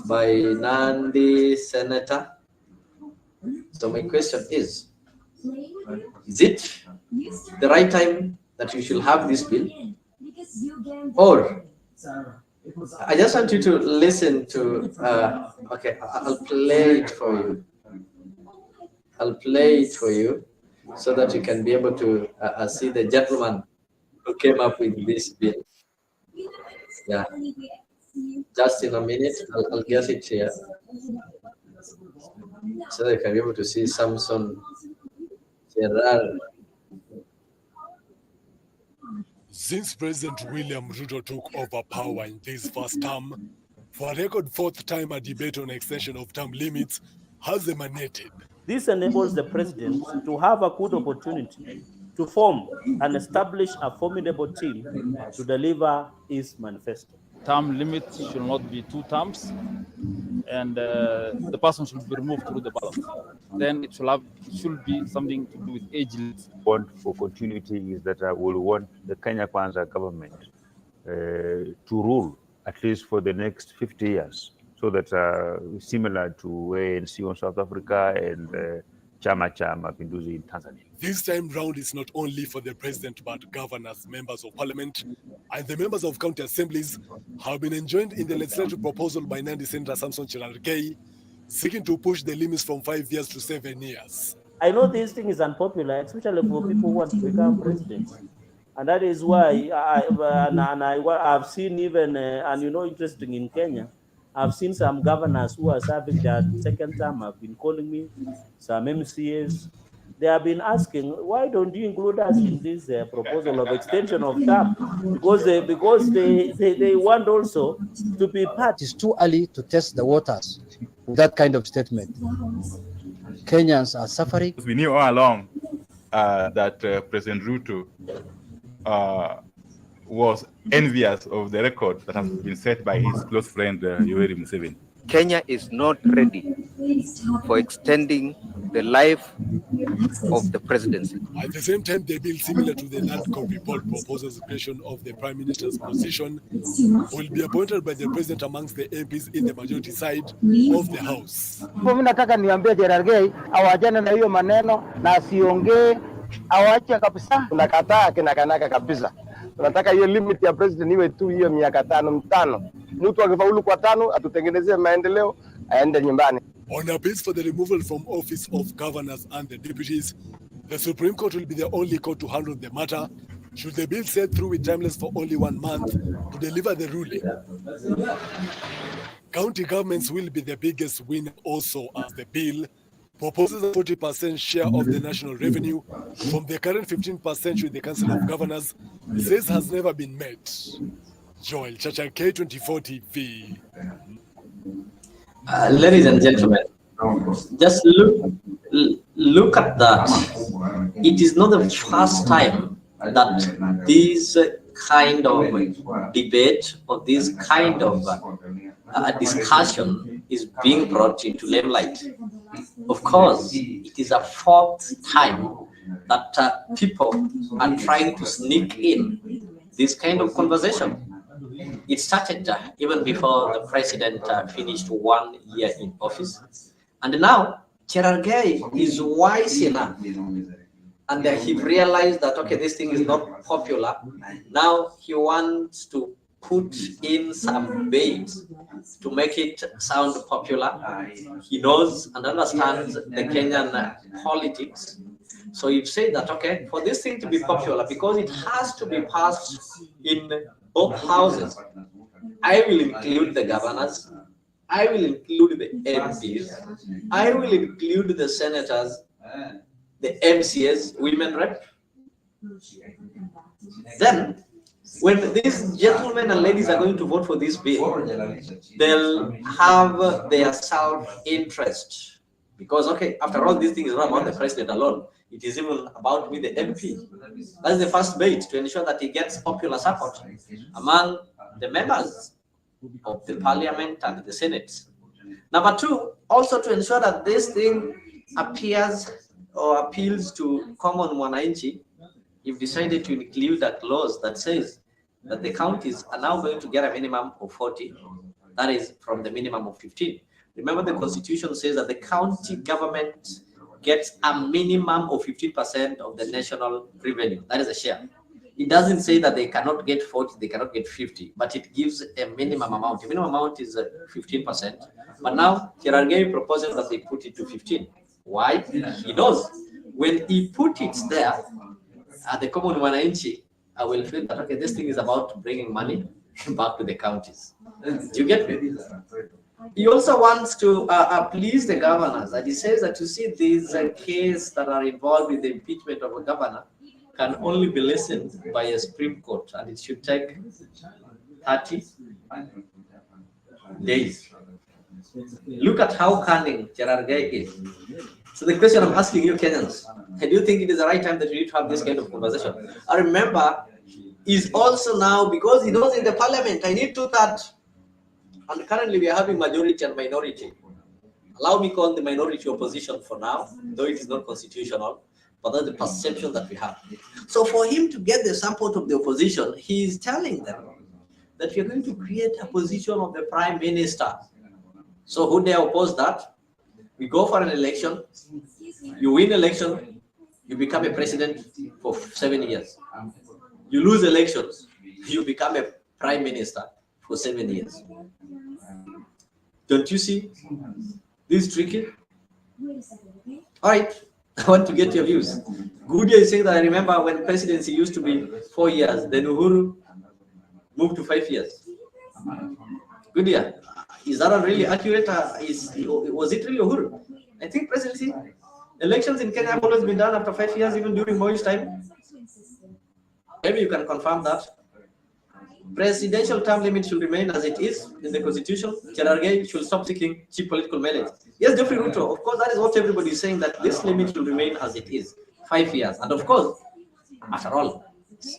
by Nandi senator. So my question is it the right time that you should have this bill? Or I just want you to listen to, okay, I'll play it for you. I'll play it for you so that you can be able to see the gentleman who came up with this bill. Yeah. Just in a minute, I'll get it here, so that you can be able to see Samson Gerard. Since President William Ruto took over power in this first term, for a record fourth time, a debate on extension of term limits has emanated. This enables the president to have a good opportunity to form and establish a formidable team to deliver his manifesto. Term limit should not be 2 terms, and the person should be removed through the ballot. Then it should be something to do with age limits. Want for continuity is that I will want the Kenya Kwanza government to rule at least for the next 50 years, so that similar to ANC in South Africa and Chama cha Mapinduzi in Tanzania. This time round is not only for the president, but governors, members of parliament, and the members of county assemblies have been enjoined in the legislative proposal by Nandi Senator Samson Cherargei, seeking to push the limits from 5 years to 7 years. I know this thing is unpopular, especially for people who want to become president. And that is why I've seen even, and you know, interesting in Kenya, I've seen some governors who are serving their second term have been calling me, some MCAs. They have been asking, why don't you include us in this proposal of extension of term? Because they want also to be part. It's too early to test the waters with that kind of statement. Kenyans are suffering. We knew all along that President Ruto was envious of the record that has been set by his close friend Yoweri Museveni. Kenya is not ready for extending the life of the presidency. At the same time, the bill similar to the NADCO report proposes the creation of the Prime Minister's position will be appointed by the president amongst the MPs in the majority side of the House. Mimi nataka niambie Cherargei awajane na hiyo maneno na asiongee, awache kabisa. Tunakataa kinakanaka kabisa. Tunataka hiyo limit ya president iwe tu hiyo miaka 5. Mtu akifaulu kwa 5 atutengenezee maendeleo aende nyumbani. On appeals for the removal from office of governors and the deputies, the Supreme Court will be the only court to handle the matter, should the bill set through with timeless for only 1 month to deliver the ruling. County governments will be the biggest winner also, as the bill proposes a 40% share of the national revenue from the current 15% with the Council of Governors, says has never been met. Joel Chacha, K24 TV. Ladies and gentlemen, just look at that. It is not the first time that this kind of debate or this kind of discussion is being brought into limelight. Of course, it is a fourth time that people are trying to sneak in this kind of conversation. It started even before the president finished 1 year in office. And now, Cherargei is wise enough. And he realized that, okay, this thing is not popular. Now he wants to put in some bait to make it sound popular. He knows and understands the Kenyan politics. So he said that, okay, for this thing to be popular, because it has to be passed in both houses, I will include the governors, I will include the MPs, I will include the senators, the MCAs, women rep. Then, when these gentlemen and ladies are going to vote for this bill, they'll have their self-interest. Because, okay, after all, this thing is not about the president alone. It is even about me, the MP. That's the first bait, to ensure that he gets popular support among the members of the parliament and the senate. Number two, also to ensure that this thing appears or appeals to common mwananchi. You've decided to include a clause that says that the counties are now going to get a minimum of 40, that is from the minimum of 15. Remember, the constitution says that the county government gets a minimum of 15% of the national revenue. That is a share. It doesn't say that they cannot get 40, they cannot get 50, but it gives a minimum amount. The minimum amount is 15%. But now, Cherargei proposes that they put it to 15. Why? He knows when he put it there, at the common mwananchi, I will feel that, okay, this thing is about bringing money back to the counties. Do you get me? He also wants to please the governors, and he says that, you see, these cases that are involved with the impeachment of a governor can only be listened by a Supreme Court, and it should take 30 days. Look at how cunning Cherargei is. So the question I'm asking you, Kenyans, do you think it is the right time that we need to have this kind of conversation? I remember, is also now, because he knows in the parliament, I need to that. And currently we are having majority and minority. Allow me to call the minority opposition for now, though it is not constitutional, but that's the perception that we have. So for him to get the support of the opposition, he is telling them that we are going to create a position of the prime minister. So who dare oppose that? We go for an election, you win election, you become a president for 7 years. You lose elections, you become a prime minister for 7 years. Don't you see? This is tricky. All right, I want to get your views. Goodia is saying that I remember when presidency used to be 4 years, then Uhuru moved to 5 years. Goodia, is that really accurate? Was it really Uhuru? I think presidency, elections in Kenya have always been done after 5 years, even during Moi's time. Maybe you can confirm that. Presidential term limit should remain as it is in the constitution. Cherargei should stop seeking cheap political mileage. Yes, Geoffrey Ruto, of course, that is what everybody is saying, that this limit should remain as it is, 5 years. And of course, after all,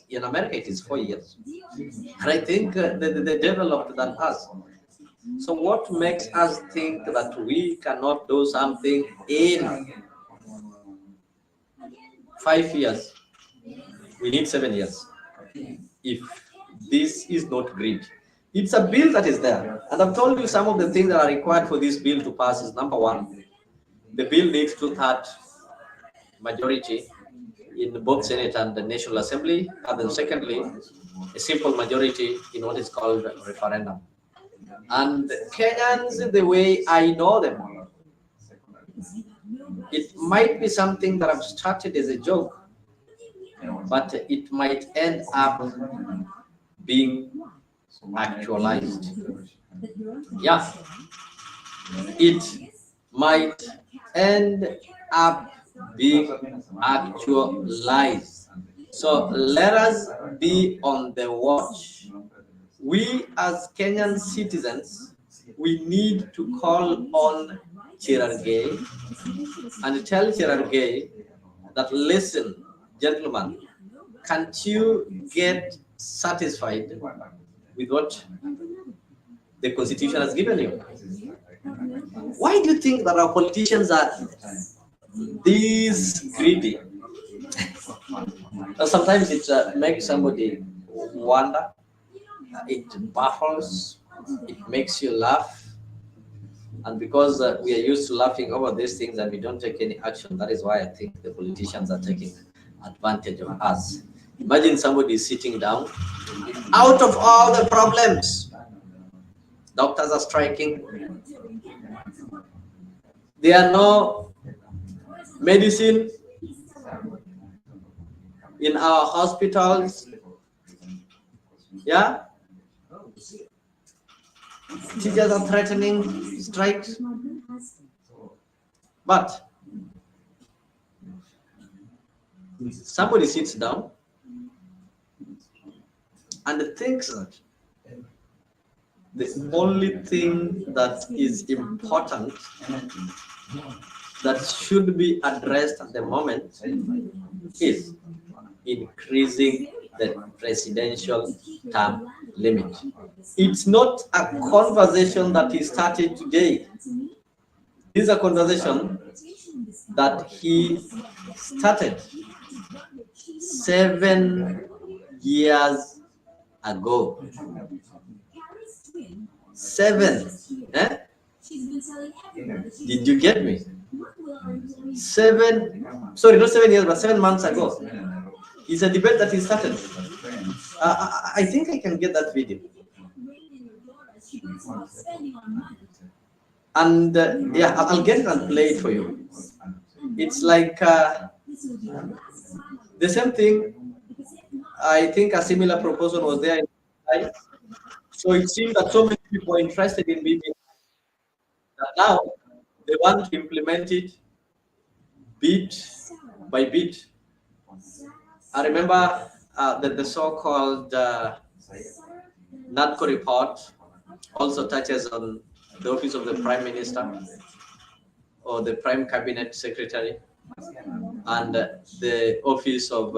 in America, it is 4 years. And I think they developed than us. So what makes us think that we cannot do something in 5 years? We need 7 years. If this is not greed. It's a bill that is there. And I've told you some of the things that are required for this bill to pass is, number one, the bill needs 2/3 majority in both Senate and the National Assembly. And then secondly, a simple majority in what is called a referendum. And Kenyans, the way I know them, it might be something that I've started as a joke, but it might end up being actualized. Yeah, it might end up being actualized. So let us be on the watch we as Kenyan citizens, we need to call on Cherargei and tell Cherargei that, listen, gentlemen, can't you get satisfied with what the Constitution has given you? Why do you think that our politicians are this greedy? Sometimes it makes somebody wonder, it baffles, it makes you laugh. And because we are used to laughing over these things and we don't take any action, that is why I think the politicians are taking advantage of us. Imagine somebody sitting down, out of all the problems, doctors are striking, there are no medicine in our hospitals, yeah? Teachers are threatening strikes, but somebody sits down and thinks that the only thing that is important that should be addressed at the moment is increasing the presidential term limit. It's not a conversation that he started today. This is a conversation that he started 7 years ago. 7, eh? Did you get me? 7, sorry, not 7 years, but 7 months ago. It's a debate that he started. I think I can get that video. And yeah, I'll get it and play it for you. It's like the same thing. I think a similar proposal was there. So it seems that so many people are interested in BBI that now they want to implement it bit by bit. I remember the so-called NADCO report also touches on the office of the Prime Minister or the Prime Cabinet Secretary and the office of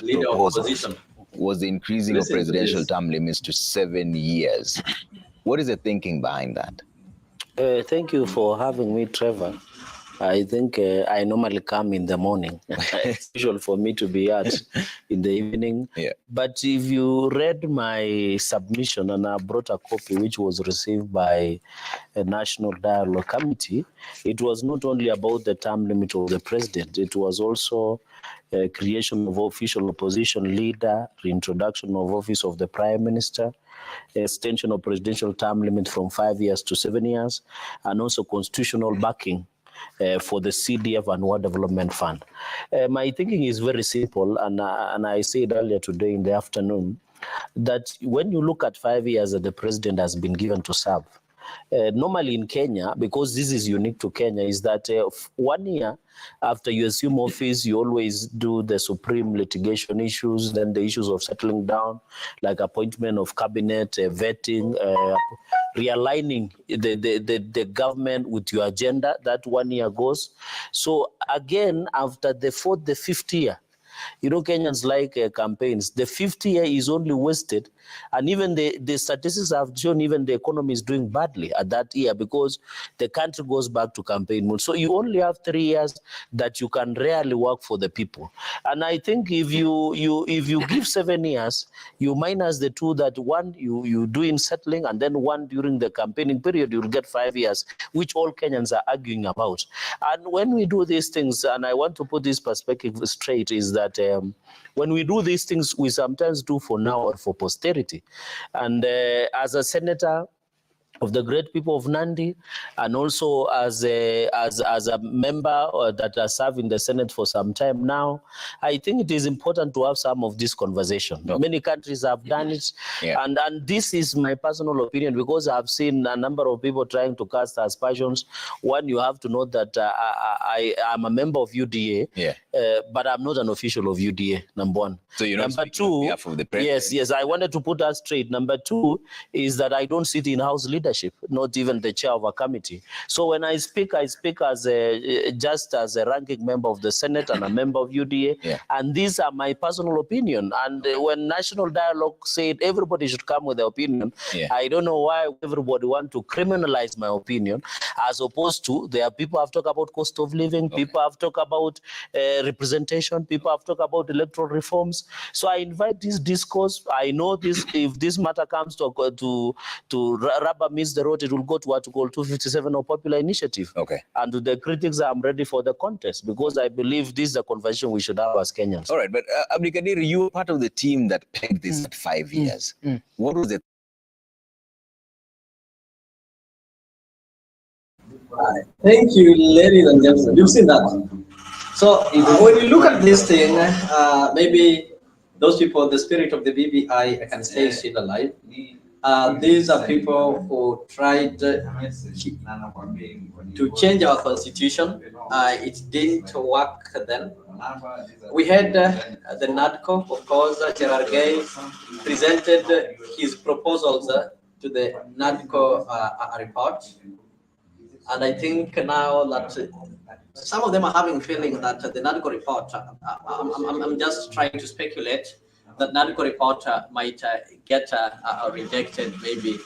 Leader of Opposition. Was the increasing of presidential term limits to 7 years. What is the thinking behind that? Thank you for having me, Trevor. I think I normally come in the morning. It's usual for me to be out in the evening. Yeah. But if you read my submission, and I brought a copy which was received by a National Dialogue Committee, it was not only about the term limit of the president, it was also creation of official opposition leader, reintroduction of office of the prime minister, extension of presidential term limit from 5 years to 7 years, and also constitutional backing for the CDF and World Development Fund. My thinking is very simple, and I said earlier today in the afternoon, that when you look at 5 years that the president has been given to serve, normally in Kenya, because this is unique to Kenya, is that 1 year after you assume office, you always do the supreme litigation issues, then the issues of settling down, like appointment of cabinet, vetting, realigning the government with your agenda. That 1 year goes. So again, after the fourth, the fifth year, you know, Kenyans like campaigns. The 5th year is only wasted. And even the statistics have shown even the economy is doing badly at that year because the country goes back to campaign mode. So you only have 3 years that you can really work for the people. And I think if you give 7 years, you minus the 2 that one you do in settling and then 1 during the campaigning period, you'll get 5 years, which all Kenyans are arguing about. And when we do these things, and I want to put this perspective straight, is that when we do these things, we sometimes do for now or for posterity. And as a senator, of the great people of Nandi, and also as a member that has served in the Senate for some time now, I think it is important to have some of this conversation. Okay. Many countries have done it, and this is my personal opinion, because I've seen a number of people trying to cast aspersions. One, you have to know that I am a member of UDA, but I'm not an official of UDA, number one. So you're not number two, on behalf of the president? yes, I wanted to put that straight. Number two is that I don't sit in House leadership, not even the chair of a committee. So when I speak as just as a ranking member of the Senate and a member of UDA, and these are my personal opinion. And when National Dialogue said everybody should come with their opinion, I don't know why everybody want to criminalize my opinion, as opposed to there are people have talked about cost of living, people have talked about representation, people have talked about electoral reforms. So I invite this discourse. I know this, if this matter comes to rubber meets the road, it will go to what we call 257 or popular initiative. And to the critics, I'm ready for the contest, because I believe this is a conversation we should have as Kenyans. All right, but Abdikadir, you were part of the team that pegged this at 5 years. What was the Thank you, ladies and gentlemen. You've seen that. So when you look at this thing, maybe those people, the spirit of the BBI, I can stay still alive. These are people who tried to change our constitution. It didn't work then. We had the NADCO, of course, Cherargei presented his proposals to the NADCO report. And I think now that some of them are having feeling that the NADCO report, I'm just trying to speculate, that NADCO report might get rejected maybe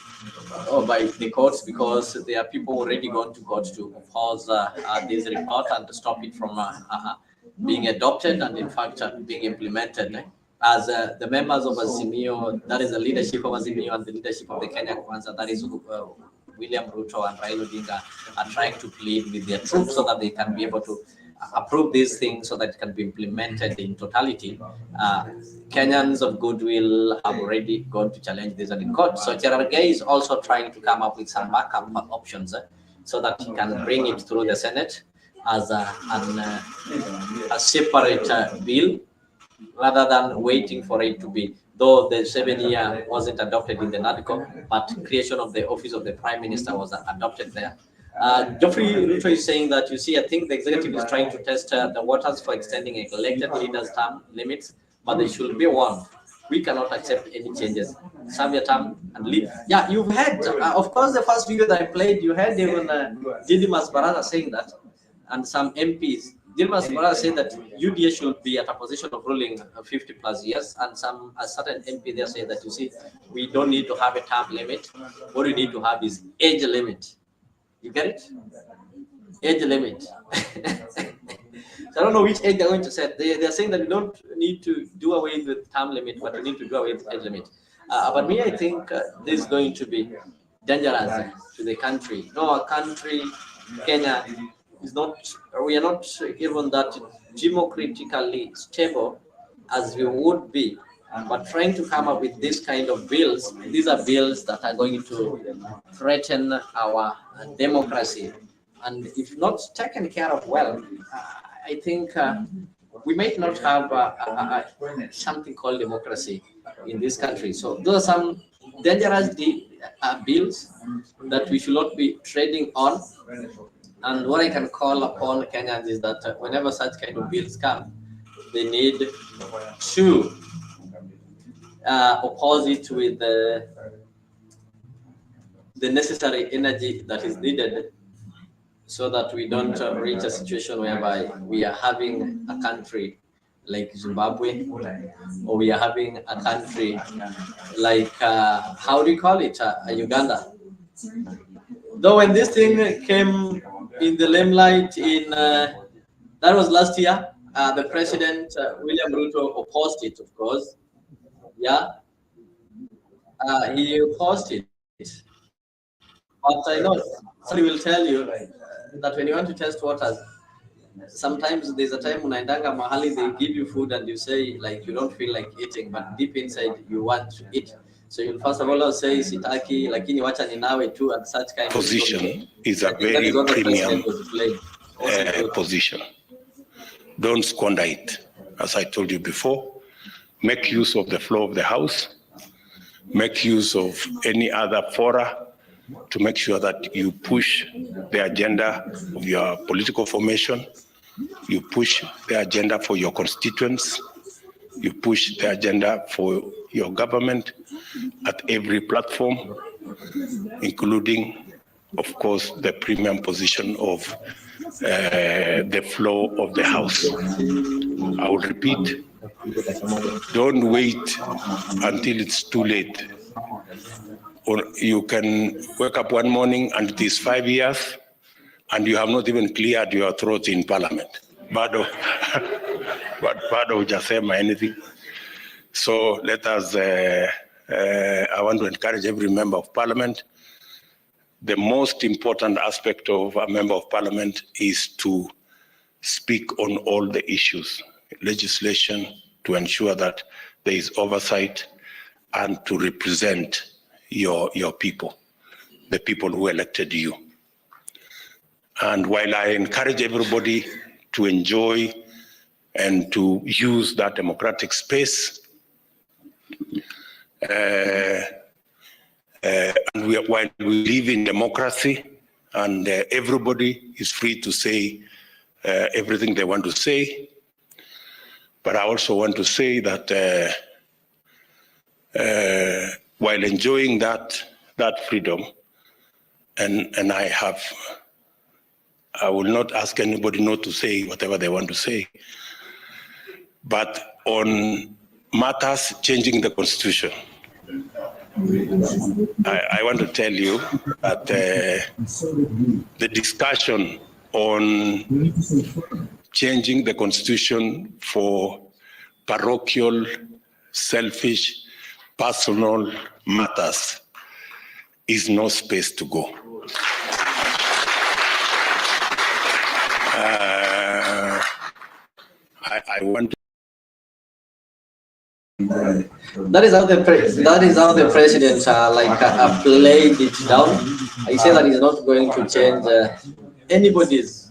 by the courts, because there are people already going to court to oppose this report and to stop it from being adopted and in fact being implemented. As the members of Azimio, that is the leadership of Azimio and the leadership of the Kenya Kwanza, that is William Ruto and Raila Odinga, are trying to plead with their troops so that they can be able to approve these things so that it can be implemented in totality. Kenyans of goodwill have already gone to challenge this in court. So Cherargei is also trying to come up with some backup options so that he can bring it through the Senate as a separate bill, rather than waiting for it to be, though the 7-year wasn't adopted in the NADCO, but creation of the office of the Prime Minister was adopted there. Geoffrey Ruto is saying that, you see, I think the executive is trying to test the waters for extending elected leaders' term limits, but they should be warned. We cannot accept any changes. Serve your term and leave. Yeah, you've had, of course, the first video that I played, you had even Didymus Barada saying that, and some MPs. Didymus Barada said that UDA should be at a position of ruling 50 plus years, and a certain MP there say that, you see, we don't need to have a term limit. What we need to have is age limit. You get it? Age limit. So I don't know which age they're going to set. They're saying that we don't need to do away with term limit, but we need to do away with age limit. But me, I think this is going to be dangerous to the country. No, our country, Kenya, is not, we are not even that democratically stable as we would be. But trying to come up with this kind of bills, these are bills that are going to threaten our democracy. And if not taken care of well, I think we might not have something called democracy in this country. So those are some dangerous bills that we should not be trading on. And what I can call upon Kenyans is that whenever such kind of bills come, they need to oppose it with the necessary energy that is needed, so that we don't reach a situation whereby we are having a country like Zimbabwe, or we are having a country like, how do you call it, Uganda. Though when this thing came in the limelight in, that was last year, the president, William Ruto, opposed it, of course. Yeah, he opposed it. But I know somebody will tell you that when you want to test waters, sometimes there's a time when Naindanga Mahali, they give you food and you say like you don't feel like eating, but deep inside you want to eat. So you'll first of all say sitaki, lakini wacha ninawe too, and such kind position is a very premium position. Don't squander it. As I told you before, make use of the floor of the House, make use of any other fora to make sure that you push the agenda of your political formation, you push the agenda for your constituents, you push the agenda for your government at every platform, including, of course, the premium position of the floor of the House. I will repeat, don't wait until it's too late. Or you can wake up one morning and it is 5 years and you have not even cleared your throat in Parliament. Bado hujasema anything. So let us, I want to encourage every member of Parliament. The most important aspect of a member of Parliament is to speak on all the issues, legislation, to ensure that there is oversight and to represent your people, the people who elected you. And while I encourage everybody to enjoy and to use that democratic space, and while we live in democracy and everybody is free to say everything they want to say, but I also want to say that while enjoying that freedom, and I will not ask anybody not to say whatever they want to say, but on matters changing the Constitution, I want to tell you that the discussion on changing the Constitution for parochial, selfish, personal matters is no space to go. I want to. That is how the president played it down. I say that he's not going to change anybody's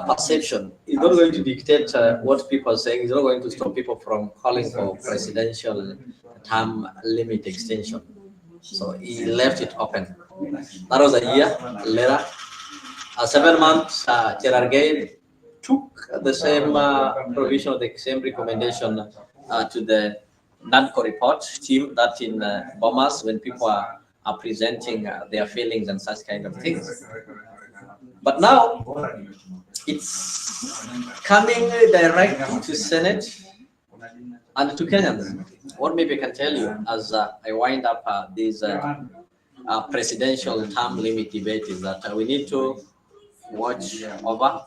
perception. He's not going to dictate what people are saying. He's not going to stop people from calling for presidential term limit extension. So he left it open. That was a year later. 7 months, Cherargei took the same provision, the same recommendation to the NADCO report team that in Bomas, when people are presenting their feelings and such kind of things. But now it's coming directly to Senate and to Kenyans. What maybe I can tell you as I wind up this presidential term limit debate is that we need to watch over.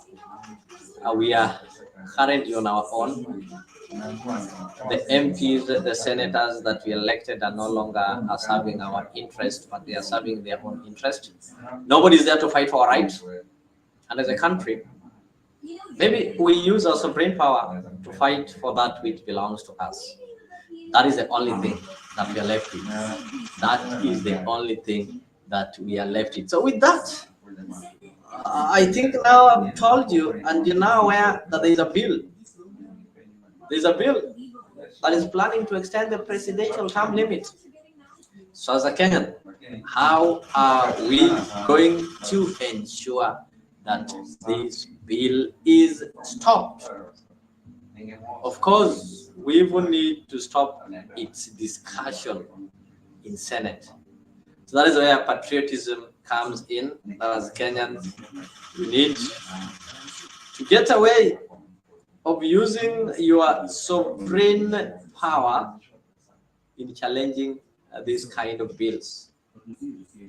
We are currently on our own. The MPs, the senators that we elected are no longer serving our interest, but they are serving their own interest. Nobody is there to fight for our rights. And as a country, maybe we use our supreme power to fight for that which belongs to us. That is the only thing that we are left with. That is the only thing that we are left with. So with that, I think now I've told you, and you're now aware that there is a bill. There's a bill that is planning to extend the presidential term limit. So as a Kenyan, how are we going to ensure that this bill is stopped? Of course, we even need to stop its discussion in Senate. So that is where patriotism comes in. As Kenyans, we need to get away of using your sovereign power in challenging these kind of bills.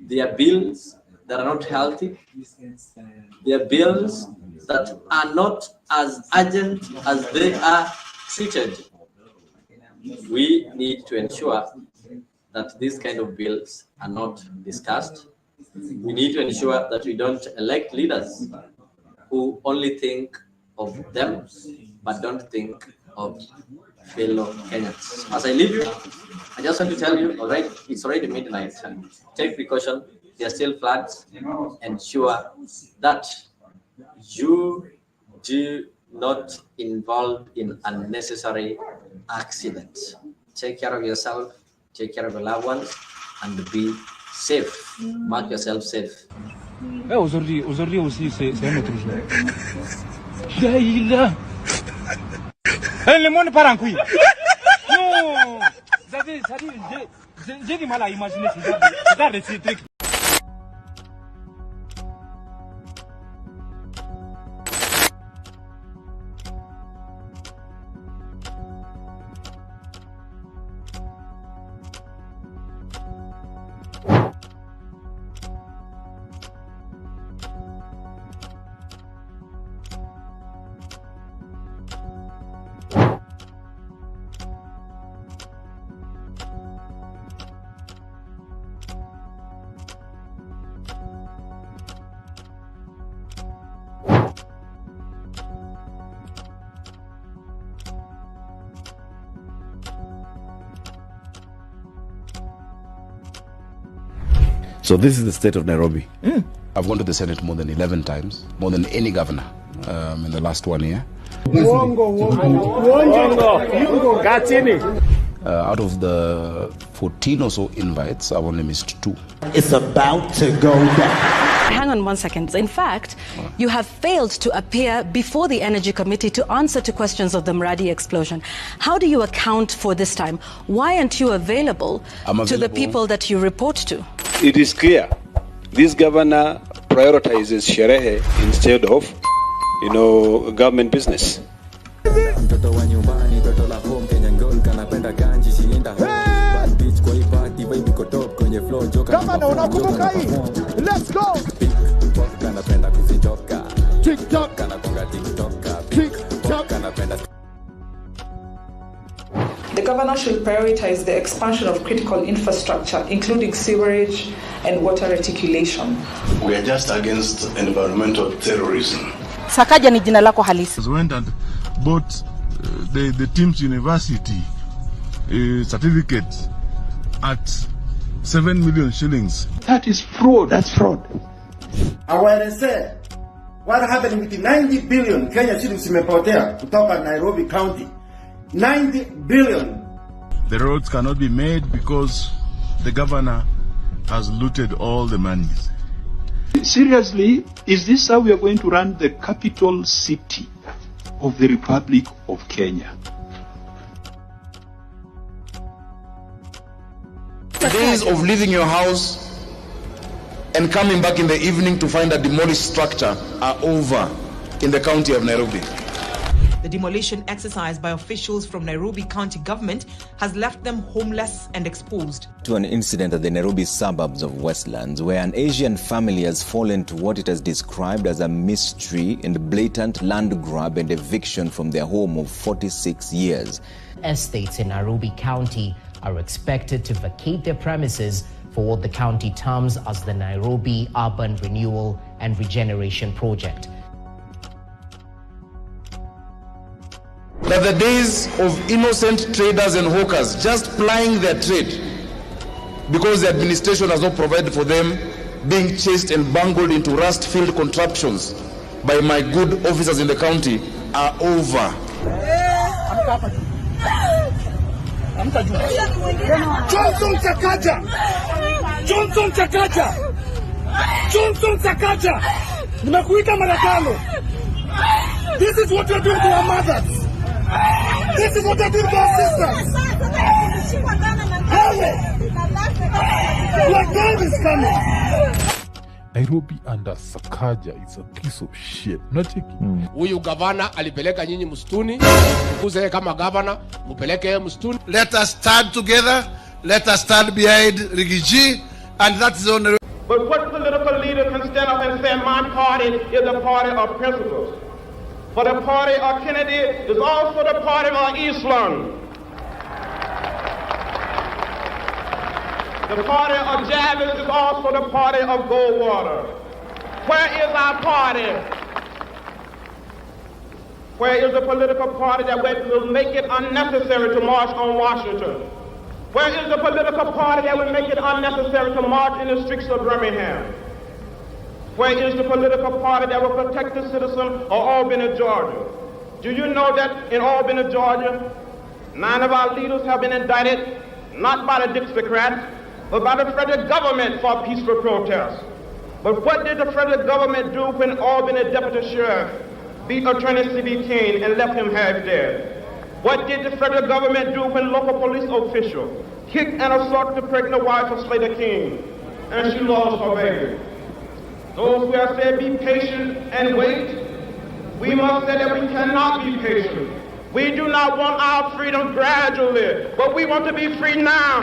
They are bills that are not healthy. They are bills that are not as urgent as they are treated. We need to ensure that these kind of bills are not discussed. We need to ensure that we don't elect leaders who only think of them, but don't think of fellow Kenyans. As I leave you, I just want to tell you, all right, it's already midnight. Take precaution. There are still floods. Ensure that you do not involve in unnecessary accidents. Take care of yourself, take care of your loved ones, and be safe. Mark yourself safe. Aujourd'hui aussi, c'est un autre jour. Daïla. Le monde part en couille. Non. J'ai du mal à imaginer ce genre de trucs. So this is the state of Nairobi. I've gone to the Senate more than 11 times, more than any governor in the last 1 year. Out of the 14 or so invites, I've only missed 2. It's about to go down. Hang on 1 second. In fact, you have failed to appear before the Energy Committee to answer to questions of the Mradi explosion. How do you account for this time? Why aren't you available to the people that you report to? It is clear this governor prioritizes sherehe instead of, government business. Kama unakumbuka hii, let's go. TikTok. The governor should prioritize the expansion of critical infrastructure, including sewerage and water reticulation. We are just against environmental terrorism. Sakaja ni jina lako halisi. Went and bought the team's university certificate at 7 million shillings. That is fraud. That's fraud. Awaelezee what happened with the 90 billion Kenya shillings imepotea kutoka Nairobi County. 90 billion. The roads cannot be made because the governor has looted all the monies. Seriously, is this how we are going to run the capital city of the Republic of Kenya? The days of leaving your house and coming back in the evening to find a demolished structure are over in the county of Nairobi. The demolition exercise by officials from Nairobi County government has left them homeless and exposed. To an incident at the Nairobi suburbs of Westlands, where an Asian family has fallen to what it has described as a mystery and blatant land grab and eviction from their home of 46 years. Estates in Nairobi County are expected to vacate their premises for what the county terms as the Nairobi Urban Renewal and Regeneration Project. That the days of innocent traders and hawkers just plying their trade because the administration has not provided for them, being chased and bungled into rust-filled contraptions by my good officers in the county are over. Johnson Chakaja! Johnson Chakaja! Johnson Chakaja! Nimekuita mara tano. This is what you're doing to our mothers. This is what you're doing to our sisters. Your time is coming. Nairobi under Sakaja is a piece of shit. Not taking. Huyu gavana alipeleka nyinyi msituni, kuze kama gavana, mupeleke msituni. Let us stand together. Let us stand behind Rigiji, and that is on the. But what political leader can stand up and say my party is a party of principles? For the party of Kennedy is also the party of Islam. The party of Jarvis is also the party of Goldwater. Where is our party? Where is the political party that will make it unnecessary to march on Washington? Where is the political party that would make it unnecessary to march in the streets of Birmingham? Where is the political party that will protect the citizen of Albany, Georgia? Do you know that in Albany, Georgia, 9 of our leaders have been indicted, not by the Dixiecrats, but by the federal government for peaceful protests? But what did the federal government do when Albany Deputy Sheriff beat Attorney C.B. King and left him half dead? What did the federal government do when local police officials kicked and assaulted the pregnant wife of Slater King and she lost her baby? Those who have said be patient and wait, we must say that we cannot be patient. We do not want our freedom gradually, but we want to be free now.